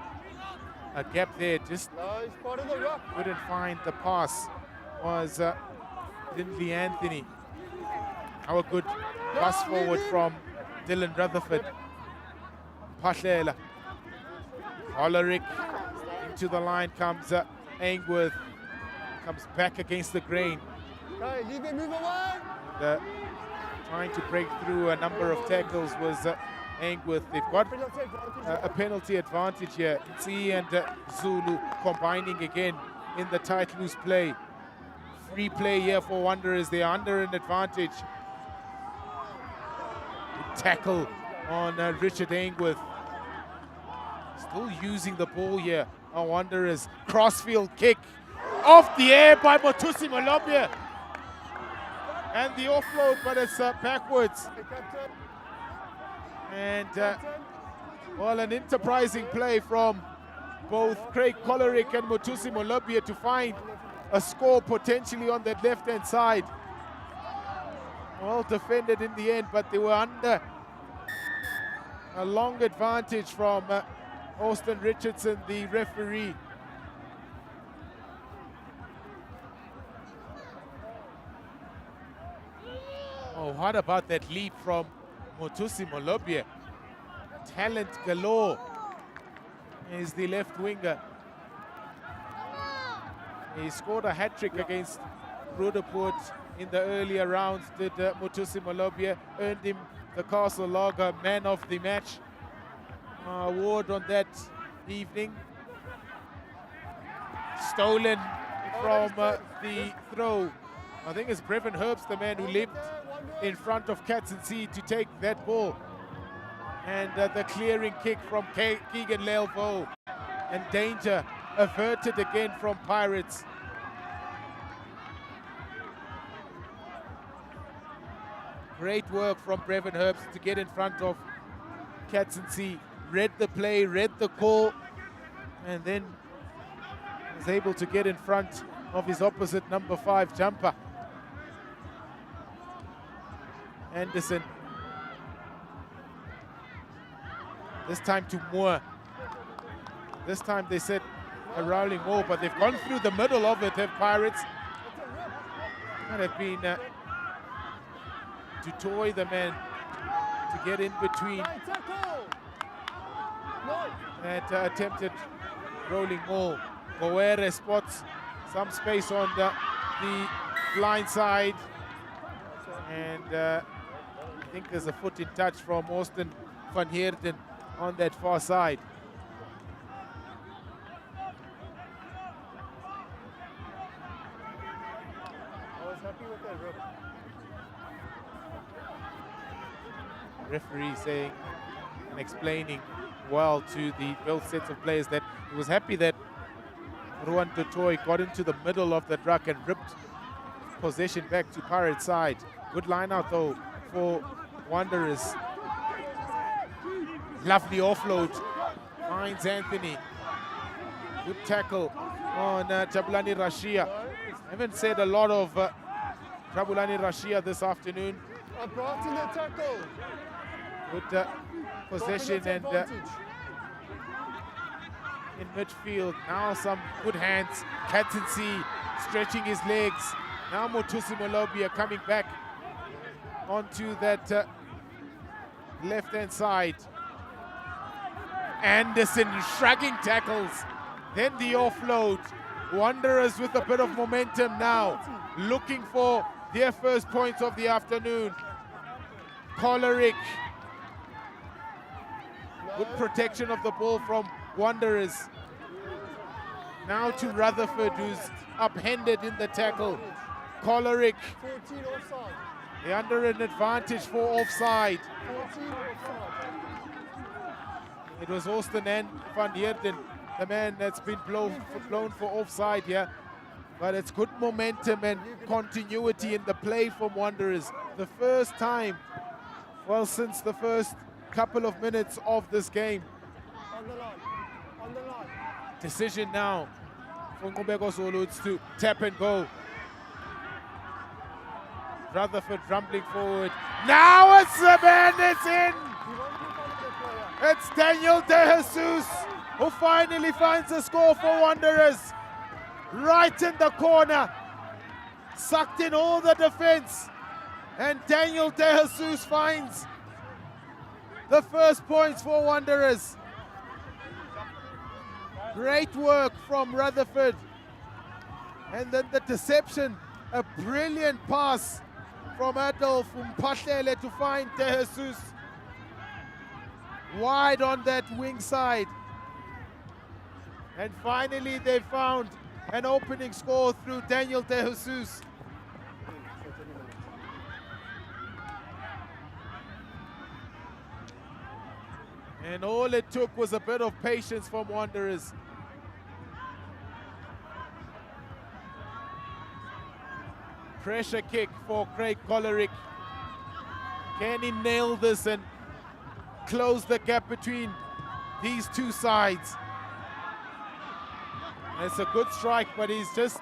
a gap there, just No, he's part of the ruck. couldn't find the pass. Was Lindley Anthony. How a good pass forward from Dylan Rutherford. Patlela. Hollerich into the line comes Ainsworth. Comes back against the grain. Okay, leave him, move away. The, trying to break through a number of tackles was Ainsworth. They've got Penalty advantage. a penalty advantage here. Tsi and Zulu combining again in the tight loose play. Free play here for Wanderers. They're under an advantage. Good tackle on Richard Ainsworth. Still using the ball here on Wanderers. Crossfield kick off the air by Motusi Malobia. And the offload, but it's backwards. Okay, captain. And Captain. well, an enterprising play from both Craig Kollerick and Motusi Malobia to find a score potentially on that left-hand side. Well defended in the end, but they were under a long advantage from Austin Richardson, the referee. Oh, what about that leap from Motusi Malobia? Talent galore is the left winger. He scored a hat-trick against Roodepoort in the earlier rounds, did Motusi Malobia, earned him the Castle Lager Man of the Match award on that evening. Stolen from the throw. I think it's Brevin Herbst, the man who leaped in front of Katzensi to take that ball. And the clearing kick from Keegan Lealvo. And danger averted again from Pirates. Great work from Brevin Herbst to get in front of Katzensi. Read the play, read the call, and then was able to get in front of his opposite number 5 jumper. Anderson. This time to Moore. This time they set a rolling wall, but they've gone through the middle of it, have Pirates. Might have been to toy the man to get in between Right, tackle. No. that attempted rolling wall. Boere spots some space on the blind side. And I think there's a foot in touch from Austin van Heerden on that far side. I was happy with that rip. Referee saying and explaining well to the both sets of players that he was happy that Ruan Totoy got into the middle of the ruck and ripped possession back to Pirate side. Good line out though for Wanderers. Lovely offload. Finds Anthony. Good tackle on Jabulani Rashia. Haven't said a lot of Prabulani Rashia this afternoon. Brought in the tackle. Good possession and in midfield. Now some good hands. Katsinsi stretching his legs. Now Mothusi Molobia coming back onto that left-hand side. Anderson shrugging tackles. Then the offload. Wanderers with a bit of momentum now, looking for their first points of the afternoon. Kolarek. Good protection of the ball from Wanderers. Now to Rutherford, who's upended in the tackle. Kolarek. 14 offside. They're under an advantage for offside. 14 offside. It was Austin and Van Heerden, the man that's been blown for offside here. But it's good momentum and continuity in the play from Wanderers. The first time, well, since the first couple of minutes of this game. On the line. On the line. Decision now for Nkqubeko Zulu. It's to tap and go. Rutherford rumbling forward. Now it's the man that's in. It's Daniel De Jesus who finally finds a score for Wanderers. Right in the corner. Sucked in all the defense. And Daniel De Jesus finds the first points for Wanderers. Great work from Rutherford. And then the deception, a brilliant pass from Adolf Mphahlele to find De Jesus. Wide on that wing side. And finally they found an opening score through Daniel De Jesus. And all it took was a bit of patience from Wanderers. Pressure kick for Craig Kolarek. Can he nail this and close the gap between these two sides? And it's a good strike, but he's just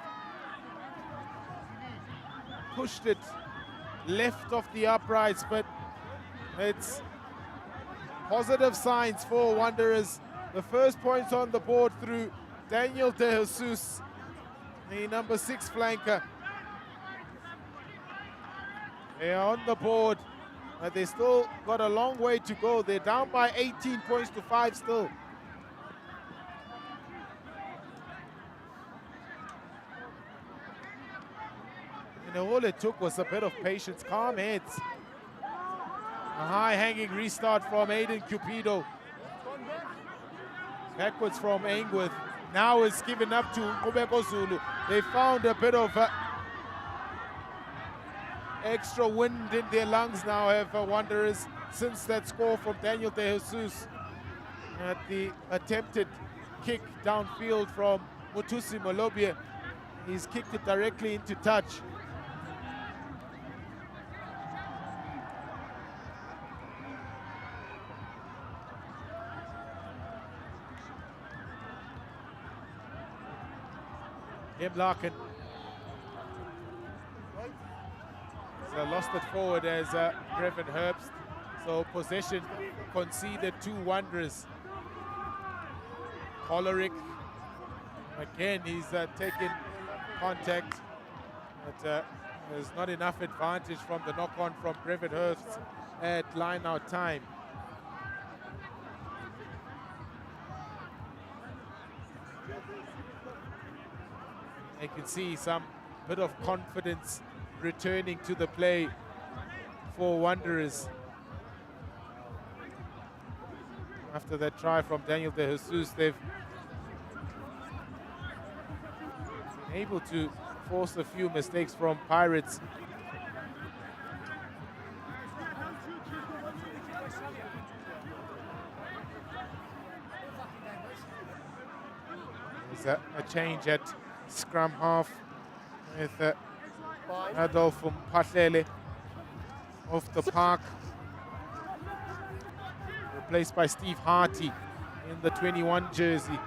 pushed it left of the uprights, but it's positive signs for Wanderers. The first points on the board through Daniel De Jesus, the number 6 flanker. They are on the board, but they still got a long way to go. They're down by 18 points to 5 still. And all it took was a bit of patience, calm heads. A high-hanging restart from Aiden Cupido. Backwards from Aingworth. Now it's given up to Nkqubeko Zulu. They found a bit of extra wind in their lungs now, have Wanderers, since that score from Daniel De Jesus. At the attempted kick downfield from Mothusi Molobia. He's kicked it directly into touch. Jim Larkin. So lost it forward as Brevin Herbst. So possession conceded to Wanderers. Kolarek. Again, he's taken contact. But there's not enough advantage from the knock-on from Brevin Herbst at line-out time. You can see some bit of confidence returning to the play for Wanderers. After that try from Daniel De Jesus, they've been able to force a few mistakes from Pirates. There's a change at scrum half with Adolf Mphahlele off the park, replaced by Steve Harty in the 21 jersey.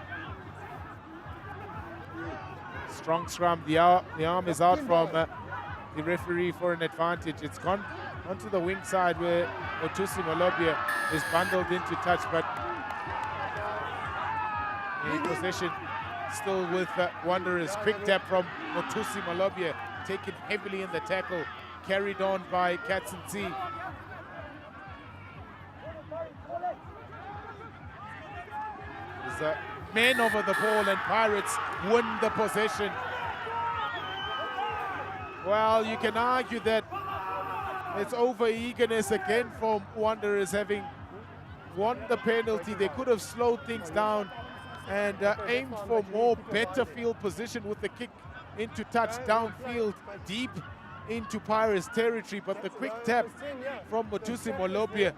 Strong scrum, the arm is out from the referee for an advantage. It's gone onto the wing side where Motusi Molobia is bundled into touch, but the possession still with Wanderers. Quick tap from Motusi Molobia, taken heavily in the tackle, carried on by Katsinzi. There's men over the ball and Pirates win the possession. Well, you can argue that it's over-eagerness again from Wanderers, having won the penalty. They could have slowed things down and aimed for more better field position with the kick into touch downfield, deep into Pirates territory, but the quick tap from Motusi Molobia.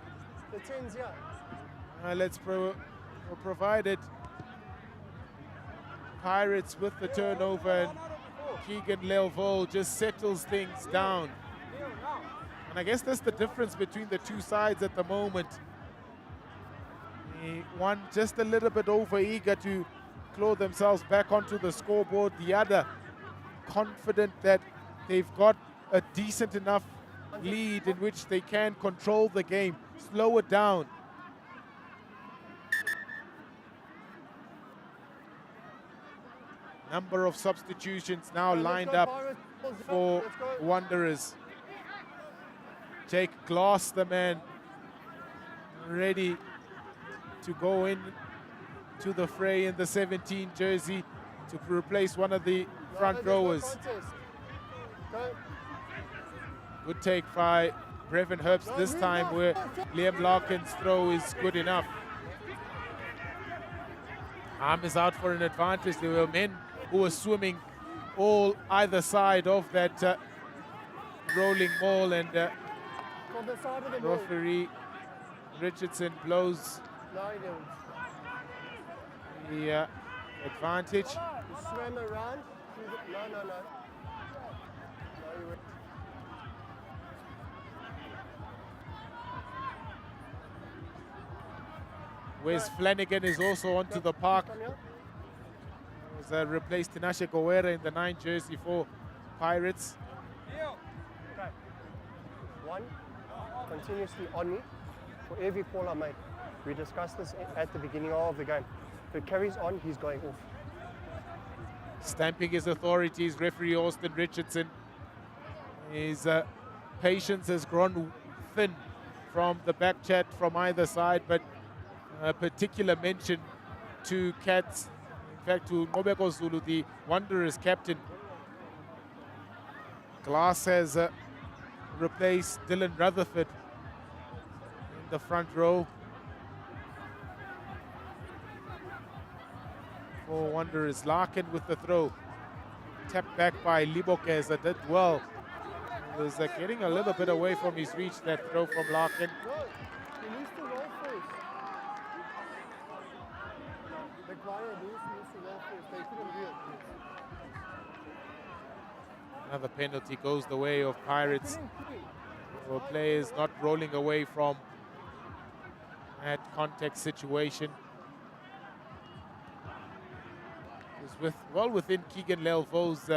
Let's provide it. Pirates with the turnover, and Keegan Lelvo just settles things down. And I guess that's the difference between the two sides at the moment. One just a little bit over-eager to claw themselves back onto the scoreboard. The other confident that they've got a decent enough lead in which they can control the game, slow it down. Number of substitutions now lined up for Wanderers. Jake Glass, the man, ready to go in to the fray in the 17 jersey to replace one of the front rowers. Good take by Brevin Herbst this time, where Liam Larkin's throw is good enough. Arm is out for an advantage. There were men who were swimming all either side of that rolling ball, and referee Richardson blows the advantage. Swam around. No. Wes Flanagan is also onto the park. Replaced Tinashe Gowera in the 9 jersey for Pirates. Okay. One, continuously on me for every call I make. We discussed this at the beginning of the game. If it carries on, he's going off. Stamping his authorities, referee Austin Richardson. His patience has grown thin from the back chat from either side, but a particular mention to Cats, in fact to Mobeko Zulu, the Wanderers captain. Glass has replaced Dylan Rutherford in the front row for Wanderers. Larkin with the throw, tapped back by Libokez, that did well. He was getting a little bit away from his reach, that throw from Larkin. Another penalty goes the way of Pirates. For players not rolling away from that contact situation. It was well within Keegan Lelvo's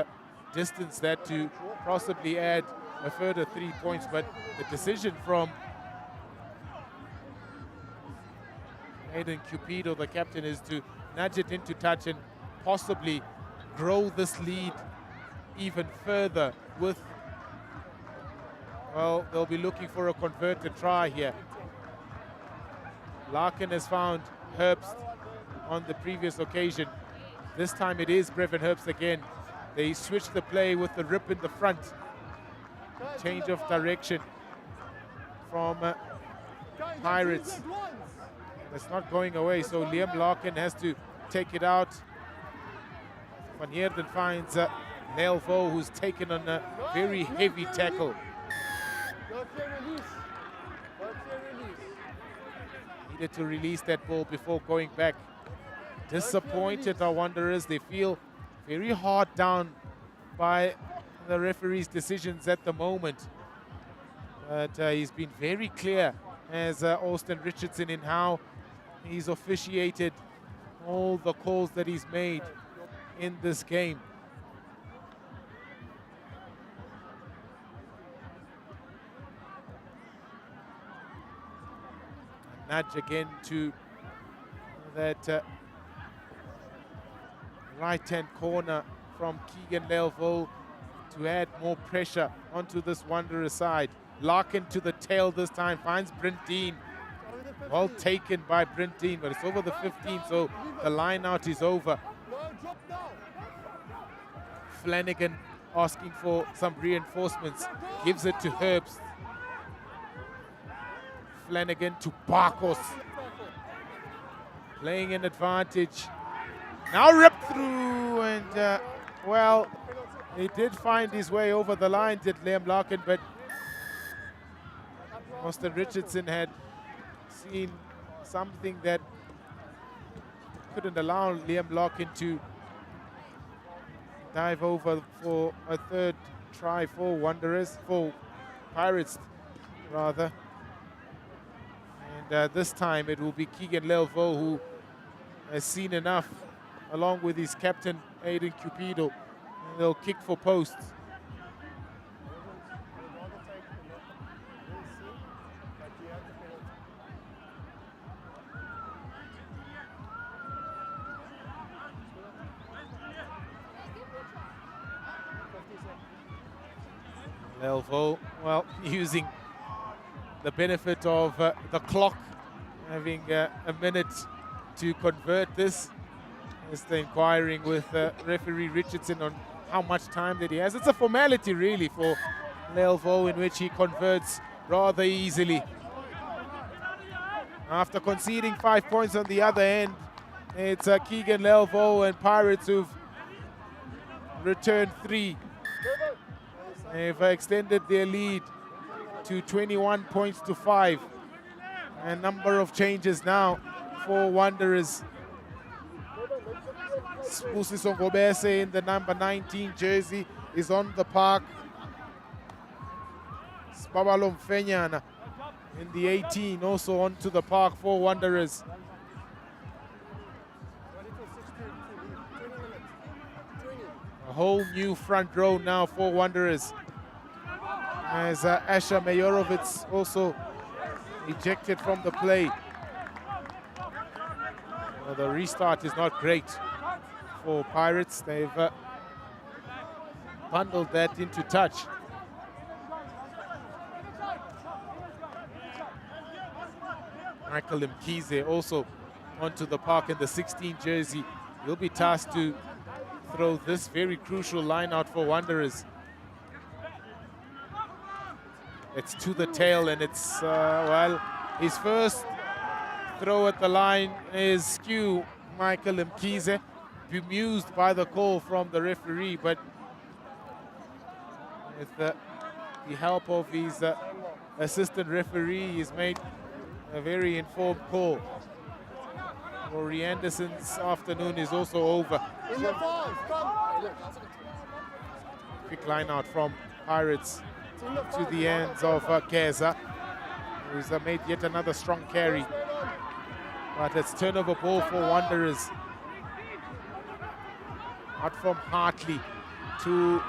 distance that to possibly add a further 3 points, but the decision from Aiden Cupido, the captain, is to nudge it into touch and possibly grow this lead even further with, well, they'll be looking for a converted try here. Larkin has found Herbst on the previous occasion. This time it is Brevin Herbst again. They switch the play with the rip in the front. Change of direction from Pirates. It's not going away, so Liam Larkin has to take it out. Van Heerden finds Lelvo, who's taken on a very heavy tackle. Needed to release that ball before going back. Disappointed our Wanderers. They feel very hard down by the referee's decisions at the moment. But he's been very clear as Austin Richardson in how he's officiated all the calls that he's made in this game. nudge again to that right-hand corner from Keegan Lelvo to add more pressure onto this Wanderers side. Larkin to the tail this time, finds Brent Dean. Well taken by Brent Dean, but it's over the 15, so the line out is over. Flanagan asking for some reinforcements, gives it to Herbst. Flanagan to Barkos. Playing an advantage. Now ripped through, and well, he did find his way over the line, did Liam Larkin, but Austin Richardson had seen something that couldn't allow Liam Larkin to dive over for a third try for Wanderers, for Pirates rather. And this time it will be Keegan Lelvo who has seen enough, along with his captain Aiden Cupido, and they'll kick for posts. Lelvo, well, using the benefit of the clock, having a minute to convert this. Just inquiring with referee Richardson on how much time that he has. It's a formality really for Lelvo, in which he converts rather easily. After conceding 5 points on the other end, it's Keegan Lelvo and Pirates who've returned 3. They've extended their lead to 21 points to 5. A number of changes now for Wanderers. Spusiso Ngobese in the number 19 jersey is on the park. Spabalo Mfenyana in the 18 also onto the park for Wanderers. A whole new front row now for Wanderers, as Asher Majorovitz also ejected from the play. Well, the restart is not great for Pirates. They've bundled that into touch. Michael Mkize also onto the park in the 16 jersey. He'll be tasked to throw this very crucial line out for Wanderers. It's to the tail, and it's, well, his first throw at the line is skew, Michael Mkize, bemused by the call from the referee, but with the help of his assistant referee, he's made a very informed call. Rory Anderson's afternoon is also over. Quick line out from Pirates to the ends of Keza, who's made yet another strong carry. But it's turnover ball for Wanderers. Out from Hartley to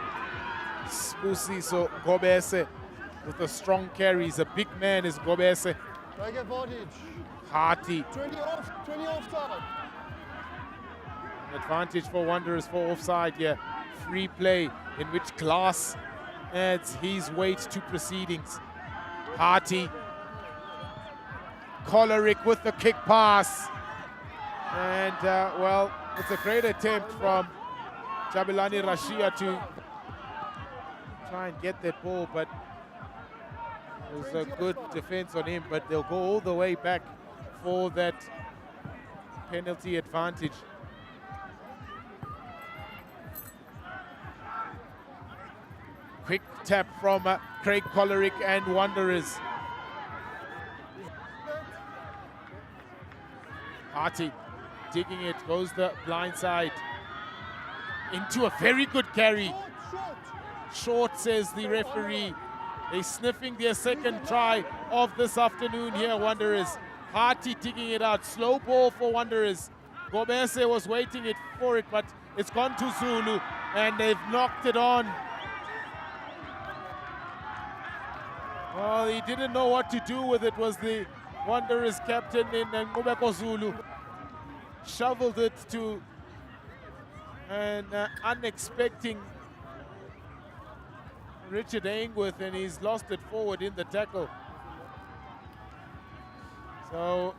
Spusiso Ngobese with a strong carry. He's a big man, is Ngobese. Take advantage. Hartley. 20 offside. An advantage for Wanderers for offside here. Free play in which Glass adds his weight to proceedings. Harty. Kollerick with the kick pass. And, well, it's a great attempt from Jabulani Rashia to try and get that ball, but it was a good defense on him, but they'll go all the way back for that penalty advantage. Quick tap from Craig Kollerick and Wanderers. Harty digging it, goes the blind side. Into a very good carry. Short, says the referee. They're sniffing their second try of this afternoon here, Wanderers. Harty digging it out. Slow ball for Wanderers. Ngobese was waiting for it, but it's gone to Zulu, and they've knocked it on. Well, he didn't know what to do with it, was the Wanderers captain in Ngubeko Zulu shoveled it to an unexpected Richard Aingworth, and he's lost it forward in the tackle. So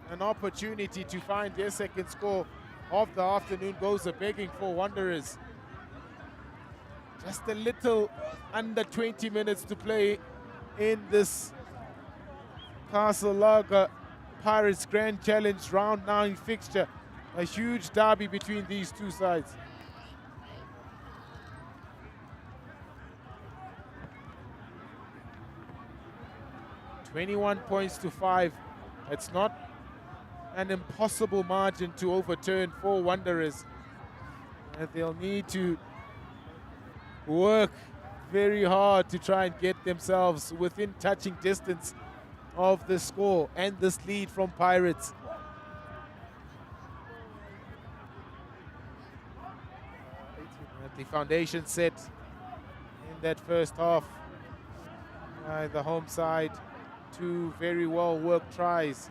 an opportunity to find their second score of the afternoon goes a-begging for Wanderers. Just a little under 20 minutes to play in this Castle Lager Pirates Grand Challenge Round 9 fixture. A huge derby between these two sides. $21 points to 5. It's not an impossible margin to overturn for Wanderers. And they'll need to work very hard to try and get themselves within touching distance of the score and this lead from Pirates. The foundation set in that first half by the home side. Two very well worked tries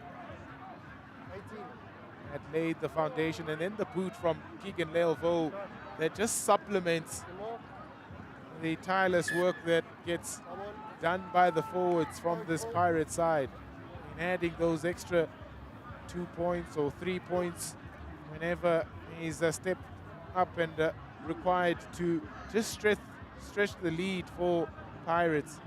that laid the foundation, and then the boot from Keegan Leilvo that just supplements the tireless work that gets done by the forwards from this Pirate side, in adding those extra 2 points or 3 points whenever he's stepped up and required to just stretch the lead for Pirates.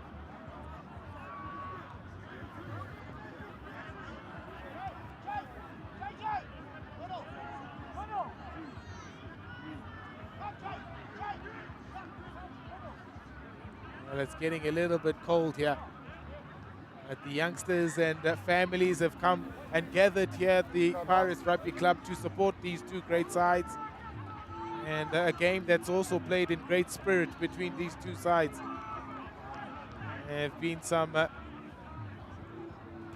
Well, it's getting a little bit cold here. The youngsters and families have come and gathered here at the Pirates Rugby Club to support these two great sides. And a game that's also played in great spirit between these two sides. There have been some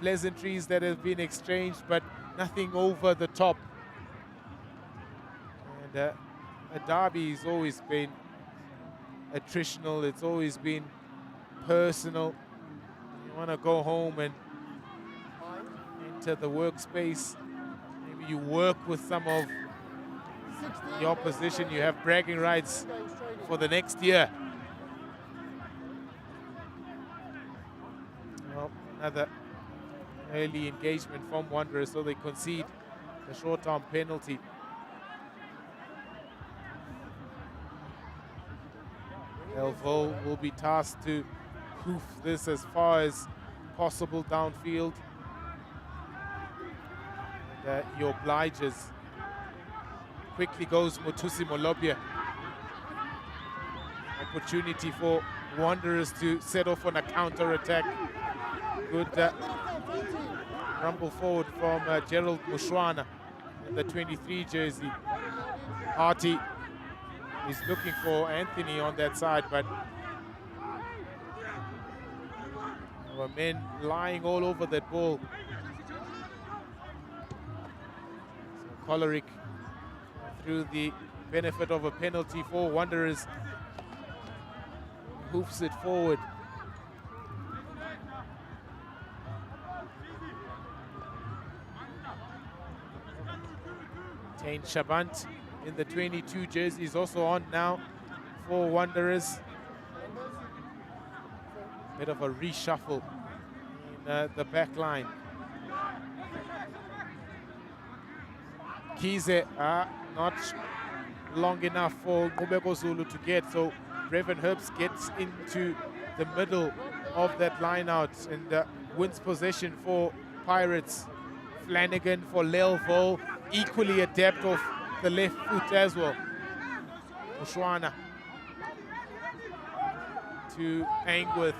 pleasantries that have been exchanged, but nothing over the top. And a derby has always been attritional, it's always been personal. You want to go home and enter the workspace. Maybe you work with some of the opposition, you have bragging rights for the next year. Well, another early engagement from Wanderers, so they concede the short-term penalty. Leilvo will be tasked to hoof this as far as possible downfield. And, he obliges. Quickly goes Mothusi Molobye. Opportunity for Wanderers to set off on a counter-attack. Good rumble forward from Gerald Mushwana in the 23 jersey. Harty is looking for Anthony on that side, but there were men lying all over that ball. So Kolarek, through the benefit of a penalty for Wanderers, hoofs it forward. Tain Shabant in the 22 jersey is also on now for Wanderers. Bit of a reshuffle in the back line. Kize not long enough for Ngubeko Zulu to get, so Brevin Herbst gets into the middle of that line out and wins possession for Pirates. Flanagan for Leilvo, equally adept off the left foot as well. Mushwana to Aingworth.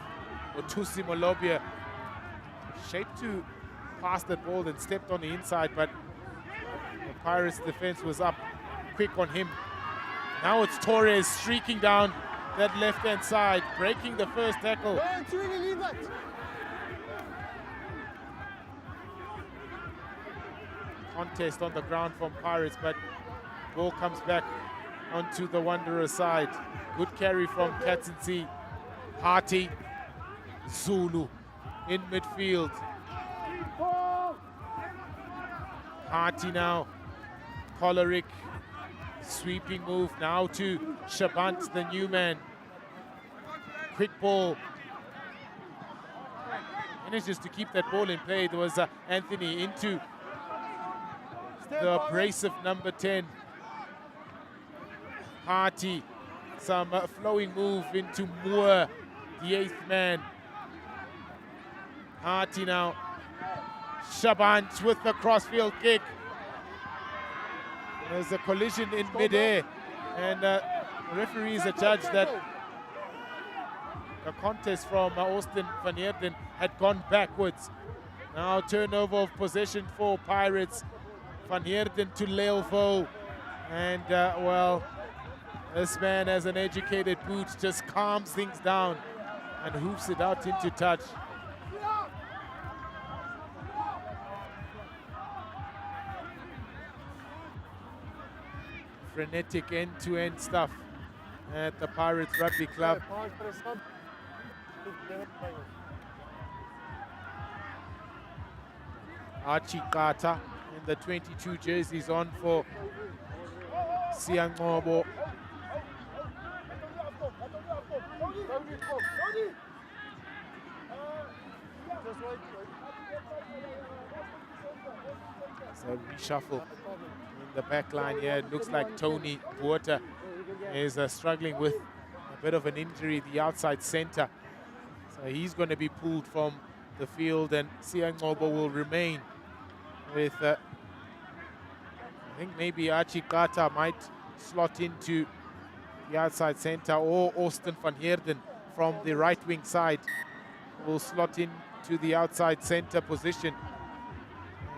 Mothusi Molobye shaped to pass that ball and stepped on the inside, but the Pirates defense was up quick on him. Now it's Torres streaking down that left-hand side, breaking the first tackle. Contest on the ground from Pirates, but ball comes back onto the Wanderer side. Good carry from Katsinzi. Harty, Zulu in midfield. Harty now. Kolarek. Sweeping move now to Shabant, the new man. Quick ball. Manages to keep that ball in play. There was Anthony into the abrasive number 10. Harty. Some flowing move into Moore, the 8th man. Harty now. Shabant with the crossfield kick. There's a collision in midair, and the referees adjudged that the contest from Austin van Heerden had gone backwards. Now turnover of possession for Pirates. Van Heerden to Leilvo, and well, this man as an educated boot just calms things down and hoofs it out into touch. Frenetic end-to-end stuff at the Pirates Rugby Club. Archie Carter in the 22 jerseys on for Siyanqobo. So reshuffle in the back line here. It looks like Tony Botha is struggling with a bit of an injury, the outside center. So he's going to be pulled from the field, and Siyanqobo will remain with, I think maybe Archie Carter might slot into the outside center, or Austin van Heerden from the right wing side will slot into the outside center position.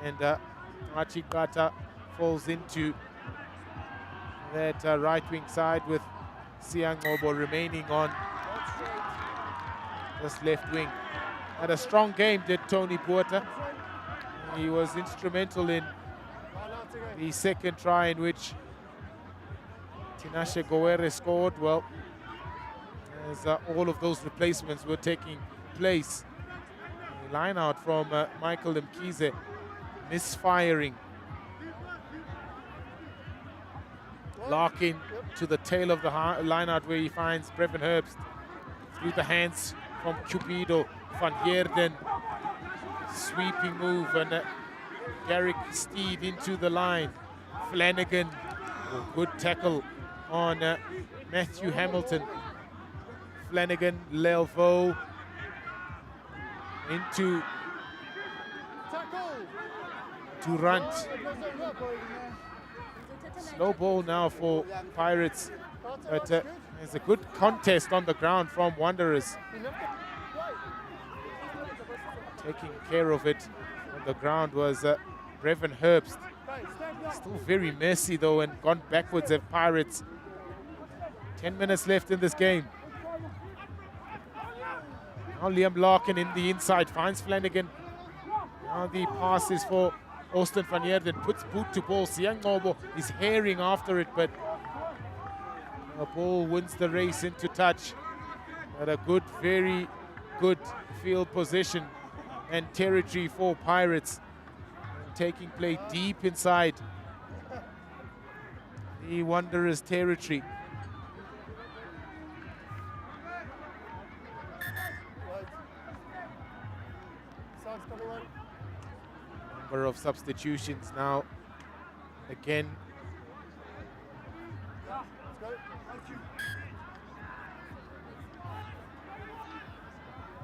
And Archie Carter falls into that right wing side, with Siyanqobo remaining on this left wing. Had a strong game, did Tony Botha. He was instrumental in the second try in which Tinashe Gowere scored. Well, as all of those replacements were taking place. The line out from Michael Mkhize, misfiring. Larkin to the tail of the line out, where he finds Brevin Herbst through the hands from Cupido. Van Heerden, sweeping move, and Garrick Steed into the line. Flanagan, good tackle on Matthew Hamilton. Flanagan, Leilvo into Durant. Slow ball now for Pirates, but there's a good contest on the ground from Wanderers. Taking care of it on the ground was Brevin Herbst. Still very messy though, and gone backwards at Pirates. 10 minutes left in this game. Now Liam Larkin in the inside finds Flanagan. Now the pass is for Austin van Heerden, puts boot to ball. Siyanqobo is herring after it, but the ball wins the race into touch. But a good, very good field position and territory for Pirates, taking play deep inside the Wanderers territory. Number of substitutions now again.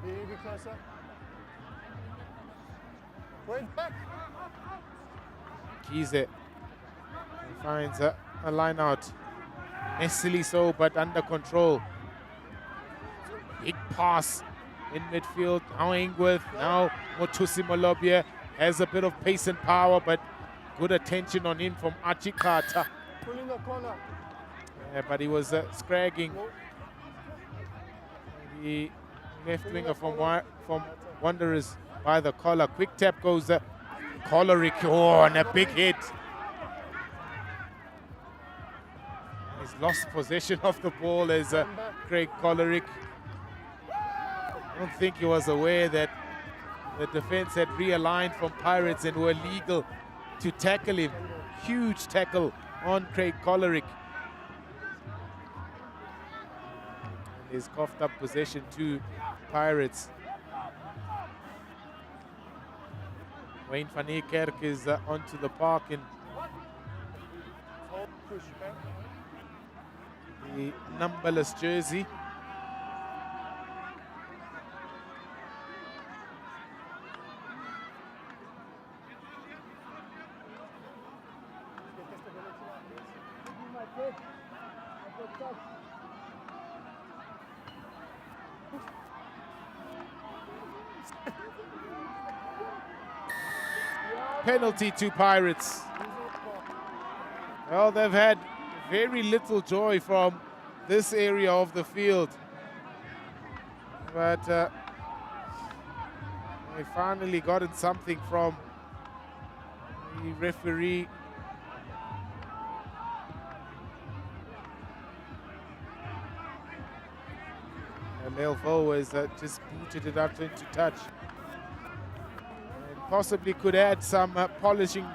Be closer. Wait back. Kize finds a line out. Messily so, but under control. Big pass in midfield. Now Ingworth, now Mothusi Molobye has a bit of pace and power, but good attention on him from Archie Carter. Pull in the corner. Yeah, but he was scragging the left winger from Wanderers by the collar. Quick tap goes Kolarek. Oh, and a big hit. He's lost possession of the ball as Craig Kolarek. I don't think he was aware that the defense had realigned from Pirates and were legal to tackle him. Huge tackle on Craig Kollerick. He's coughed up possession to Pirates. Wayne van Niekerk is onto the park in the numberless jersey. Penalty to Pirates. Well, they've had very little joy from this area of the field, but they finally gotten something from the referee. Melvo has just booted it out into touch. And possibly could add some polishing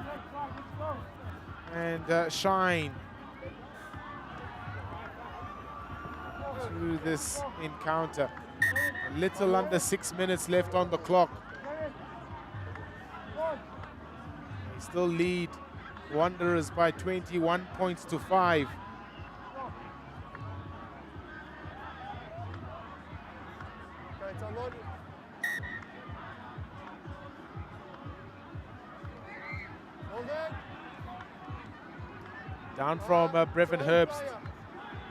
and shine to this encounter. A little under 6 minutes left on the clock. They still lead Wanderers by 21 points to 5. Down from Brevin Herbst,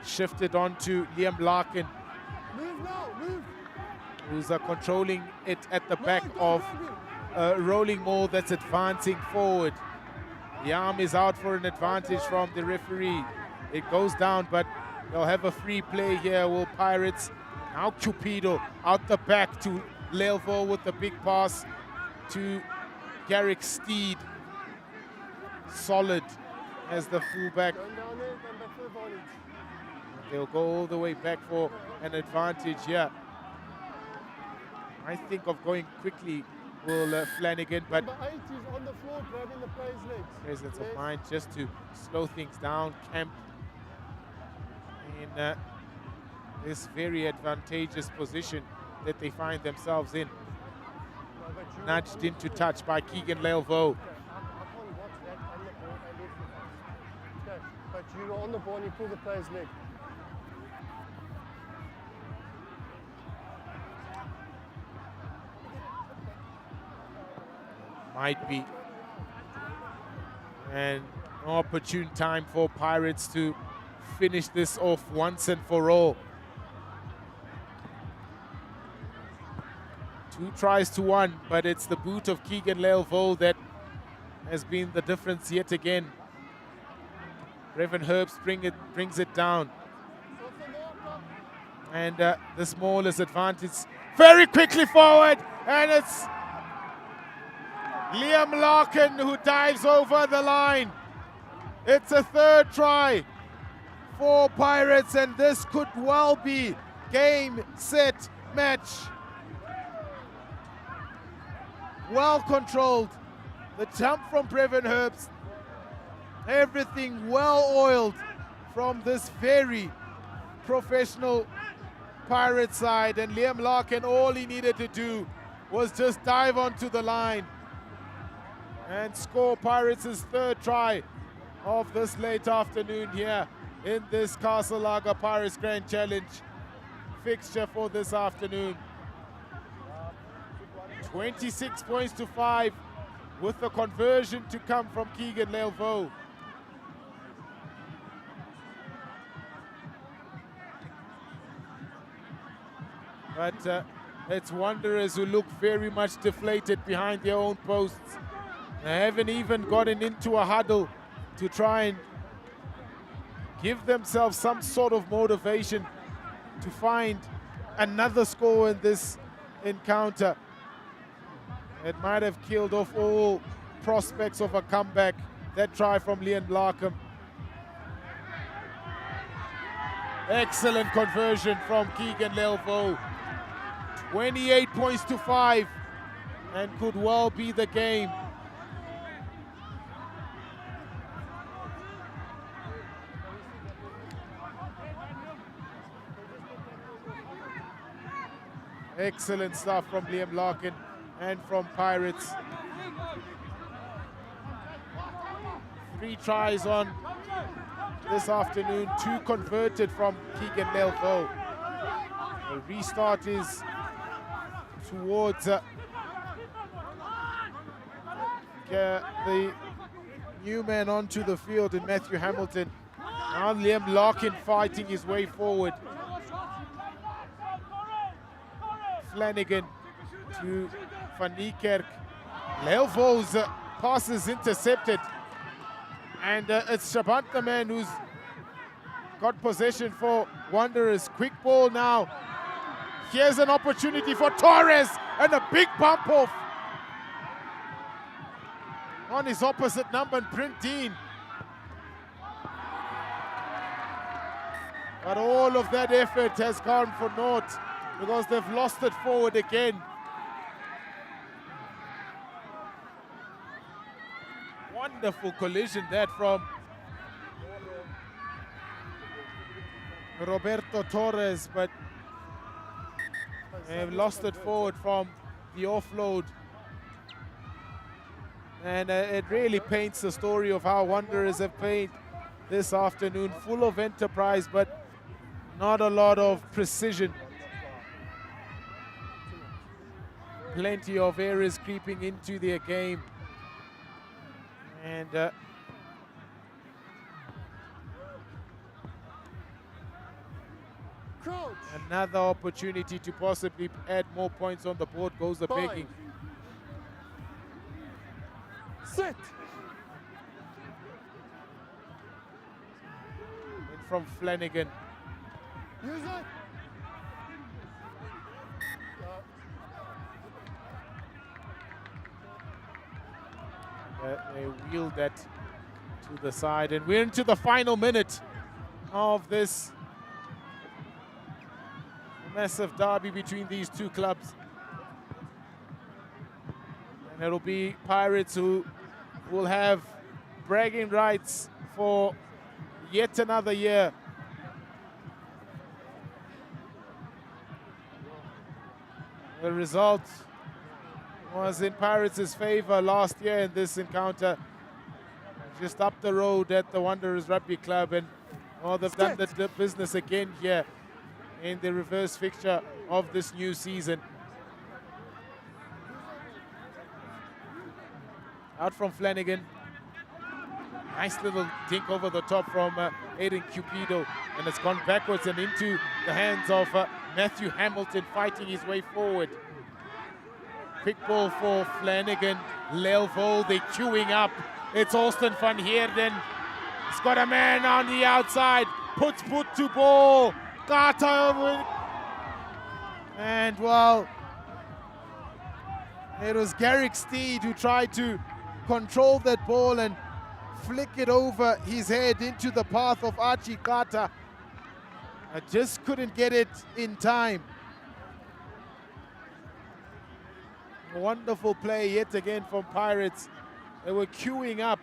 shifted on to Liam Larkin, who's controlling it at the back of rolling maul that's advancing forward. The arm is out for an advantage from the referee. It goes down, but they'll have a free play here. Will Pirates? Now Cupido out the back to Lelvo with the big pass to Garrick Steed. Solid as the fullback. They'll go all the way back for an advantage here. I think of going quickly, Will Flanagan, but Number 8 is on the floor grabbing the player's legs. presence of mind just to slow things down. Camp in this very advantageous position that they find themselves in. Nudged into touch by Keegan Lelvo. But you're on the ball and you pull the player's leg. Might be an opportune time for Pirates to finish this off once and for all. 2 tries to 1, but it's the boot of Keegan Lelvo that has been the difference yet again. Brevin Herbst brings it down. And the smallest advantage very quickly forward, and it's Liam Larkin who dives over the line. It's a 3rd try for Pirates, and this could well be game, set, match. Well controlled. The jump from Brevin Herbst. Everything well oiled from this very professional Pirate side, and Liam Larkin, all he needed to do was just dive onto the line and score Pirates' 3rd try of this late afternoon here in this Castle Lager Pirates Grand Challenge fixture for this afternoon. 26 points to 5 with the conversion to come from Keegan Lelvo. But it's Wanderers who look very much deflated behind their own posts. They haven't even gotten into a huddle to try and give themselves some sort of motivation to find another score in this encounter. It might have killed off all prospects of a comeback, that try from Liam Larkin. Excellent conversion from Keegan Lelvo. 28 points to 5, and could well be the game. Excellent stuff from Liam Larkin and from Pirates. 3 tries on this afternoon, 2 converted from Keegan Lelvo. The restart is towards the new man onto the field in Matthew Hamilton. Now Liam Larkin fighting his way forward. Flanagan to Van Niekerk. Lelvo's pass is intercepted. And it's Shabanta man who's got possession for Wanderers. Quick ball now. Here's an opportunity for Torres and a big bump off on his opposite number, Brent Dean. But all of that effort has gone for naught because they've lost it forward again. Wonderful collision that from Roberto Torres, but they've lost it forward from the offload. And it really paints the story of how Wanderers have played this afternoon. Full of enterprise, but not a lot of precision. Plenty of errors creeping into their game. And another opportunity to possibly add more points on the board goes the begging. Sit. And from Flanagan. Use it. They wheeled that to the side, and we're into the final minute of this massive derby between these two clubs. And it'll be Pirates who will have bragging rights for yet another year. The result was in Pirates' favor last year in this encounter, just up the road at the Wanderers Rugby Club, and they've done the business again here in the reverse fixture of this new season. Out from Flanagan. Nice little dink over the top from Aiden Cupido, and it's gone backwards and into the hands of Matthew Hamilton, fighting his way forward. Quick ball for Flanagan. Lelvo, they're queuing up. It's Austin van Heerden. He's got a man on the outside. Puts boot to ball. Carter. And well, it was Garrick Steed who tried to control that ball and flick it over his head into the path of Archie Carter. I just couldn't get it in time. A wonderful play yet again from Pirates. They were queuing up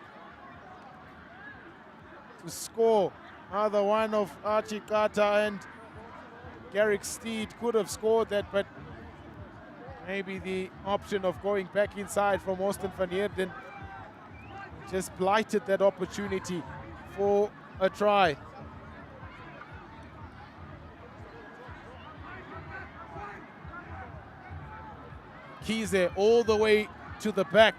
to score. Another one of Archie Carter, and Garrick Steed could have scored that, but maybe the option of going back inside from Austin van Heerden just blighted that opportunity for a try. Kize all the way to the back.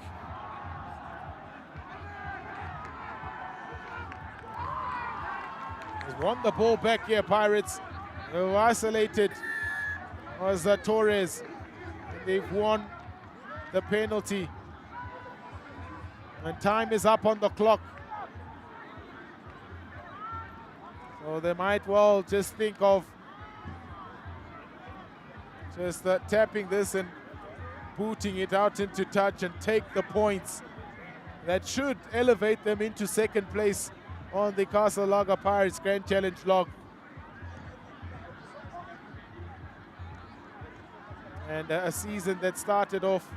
They've won the ball back here, Pirates. They were isolated was Torres. They've won the penalty. And time is up on the clock. So they might well just think of just tapping this and booting it out into touch and take the points. That should elevate them into second place on the Castle Lager Pirates Grand Challenge log. And a season that started off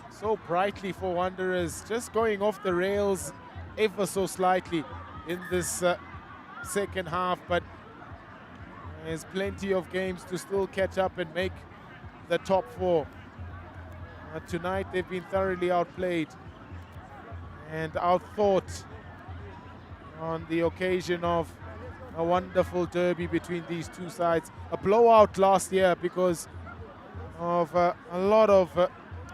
so brightly for Wanderers, just going off the rails ever so slightly in this second half, but there's plenty of games to still catch up and make the top four. Tonight they've been thoroughly outplayed and outthought on the occasion of a wonderful derby between these two sides. A blowout last year because of a lot of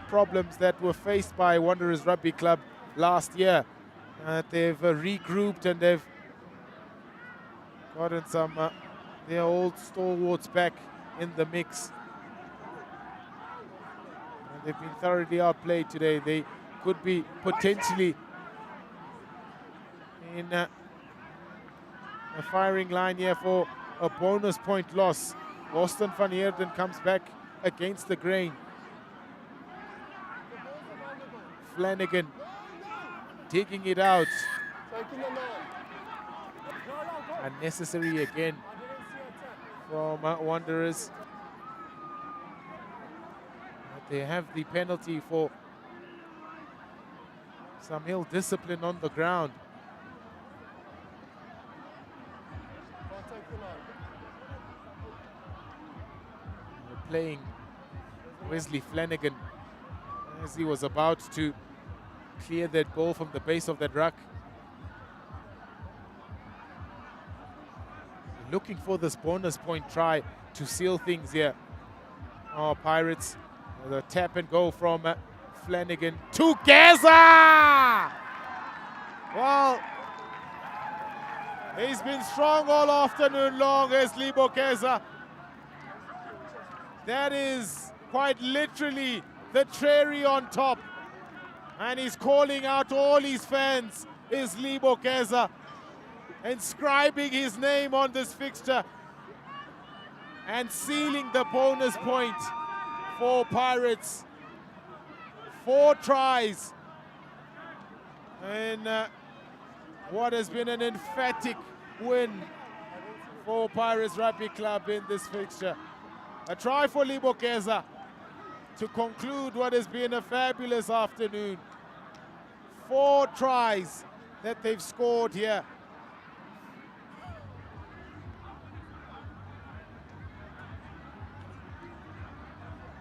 problems that were faced by Wanderers Rugby Club last year. They've regrouped and they've gotten some their old stalwarts back in the mix. And they've been thoroughly outplayed today. They could be potentially in a firing line here for a bonus point loss. Boston van Heerden comes back against the grain. Flanagan taking it out. Unnecessary again from Wanderers. They have the penalty for some ill discipline on the ground. They're playing Wesley Flanagan as he was about to clear that ball from the base of that ruck. Looking for this bonus point try to seal things here. Oh, Pirates, the tap and go from Flanagan to Geza! Well, he's been strong all afternoon long as Lebo Geza. That is quite literally the cherry on top. And he's calling out to all his fans, is Lebo Geza, inscribing his name on this fixture and sealing the bonus point for Pirates. 4 tries in what has been an emphatic win for Pirates Rugby Club in this fixture. A try for Lebo Geza to conclude what has been a fabulous afternoon. 4 tries that they've scored here.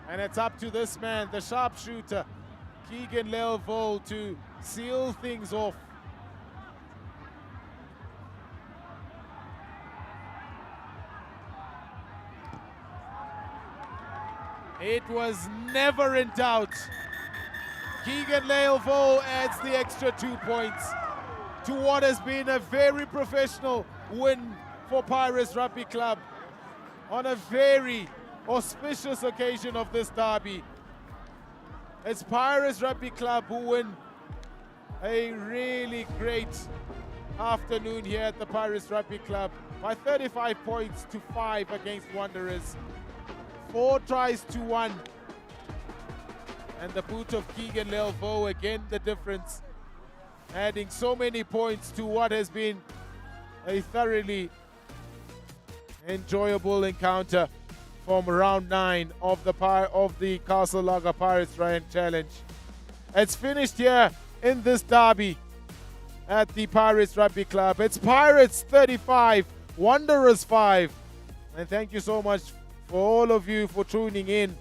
And it's up to this man, the sharpshooter, Keegan Leoville, to seal things off. It was never in doubt. Keegan Leoville adds the extra 2 points to what has been a very professional win for Pirates Rugby Club on a very auspicious occasion of this derby. It's Pirates Rugby Club who win a really great afternoon here at the Pirates Rugby Club by 35 points to 5 against Wanderers. 4 tries to 1. And the boot of Keegan Leoville, again the difference, adding so many points to what has been a thoroughly enjoyable encounter from round 9 of the Castle Lager Pirates Ryan Challenge. It's finished here in this derby at the Pirates Rugby Club. It's Pirates 35, Wanderers 5. And thank you so much for all of you for tuning in.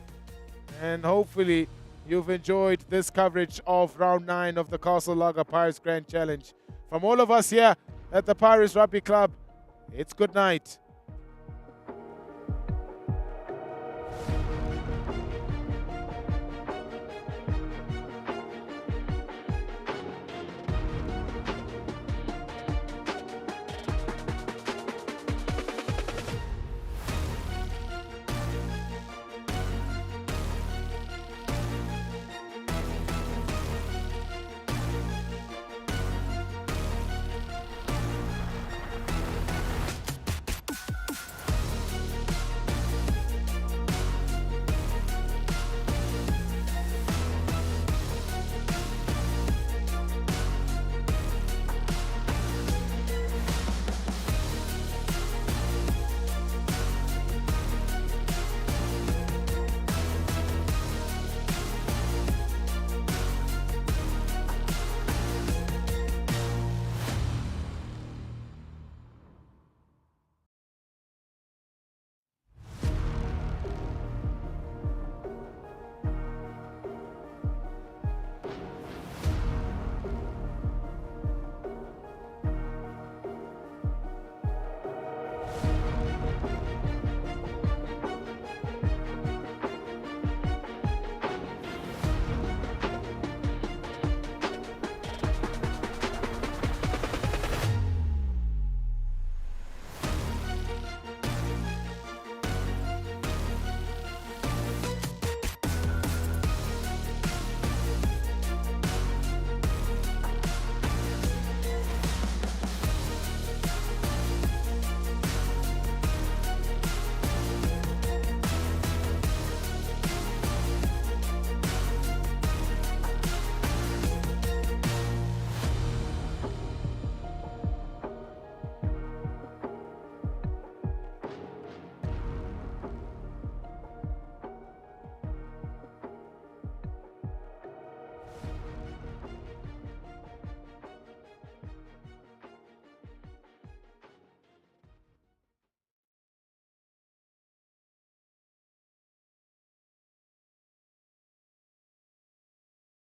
And hopefully you've enjoyed this coverage of round 9 of the Castle Lager Pirates Grand Challenge. From all of us here at the Pirates Rugby Club, it's good night.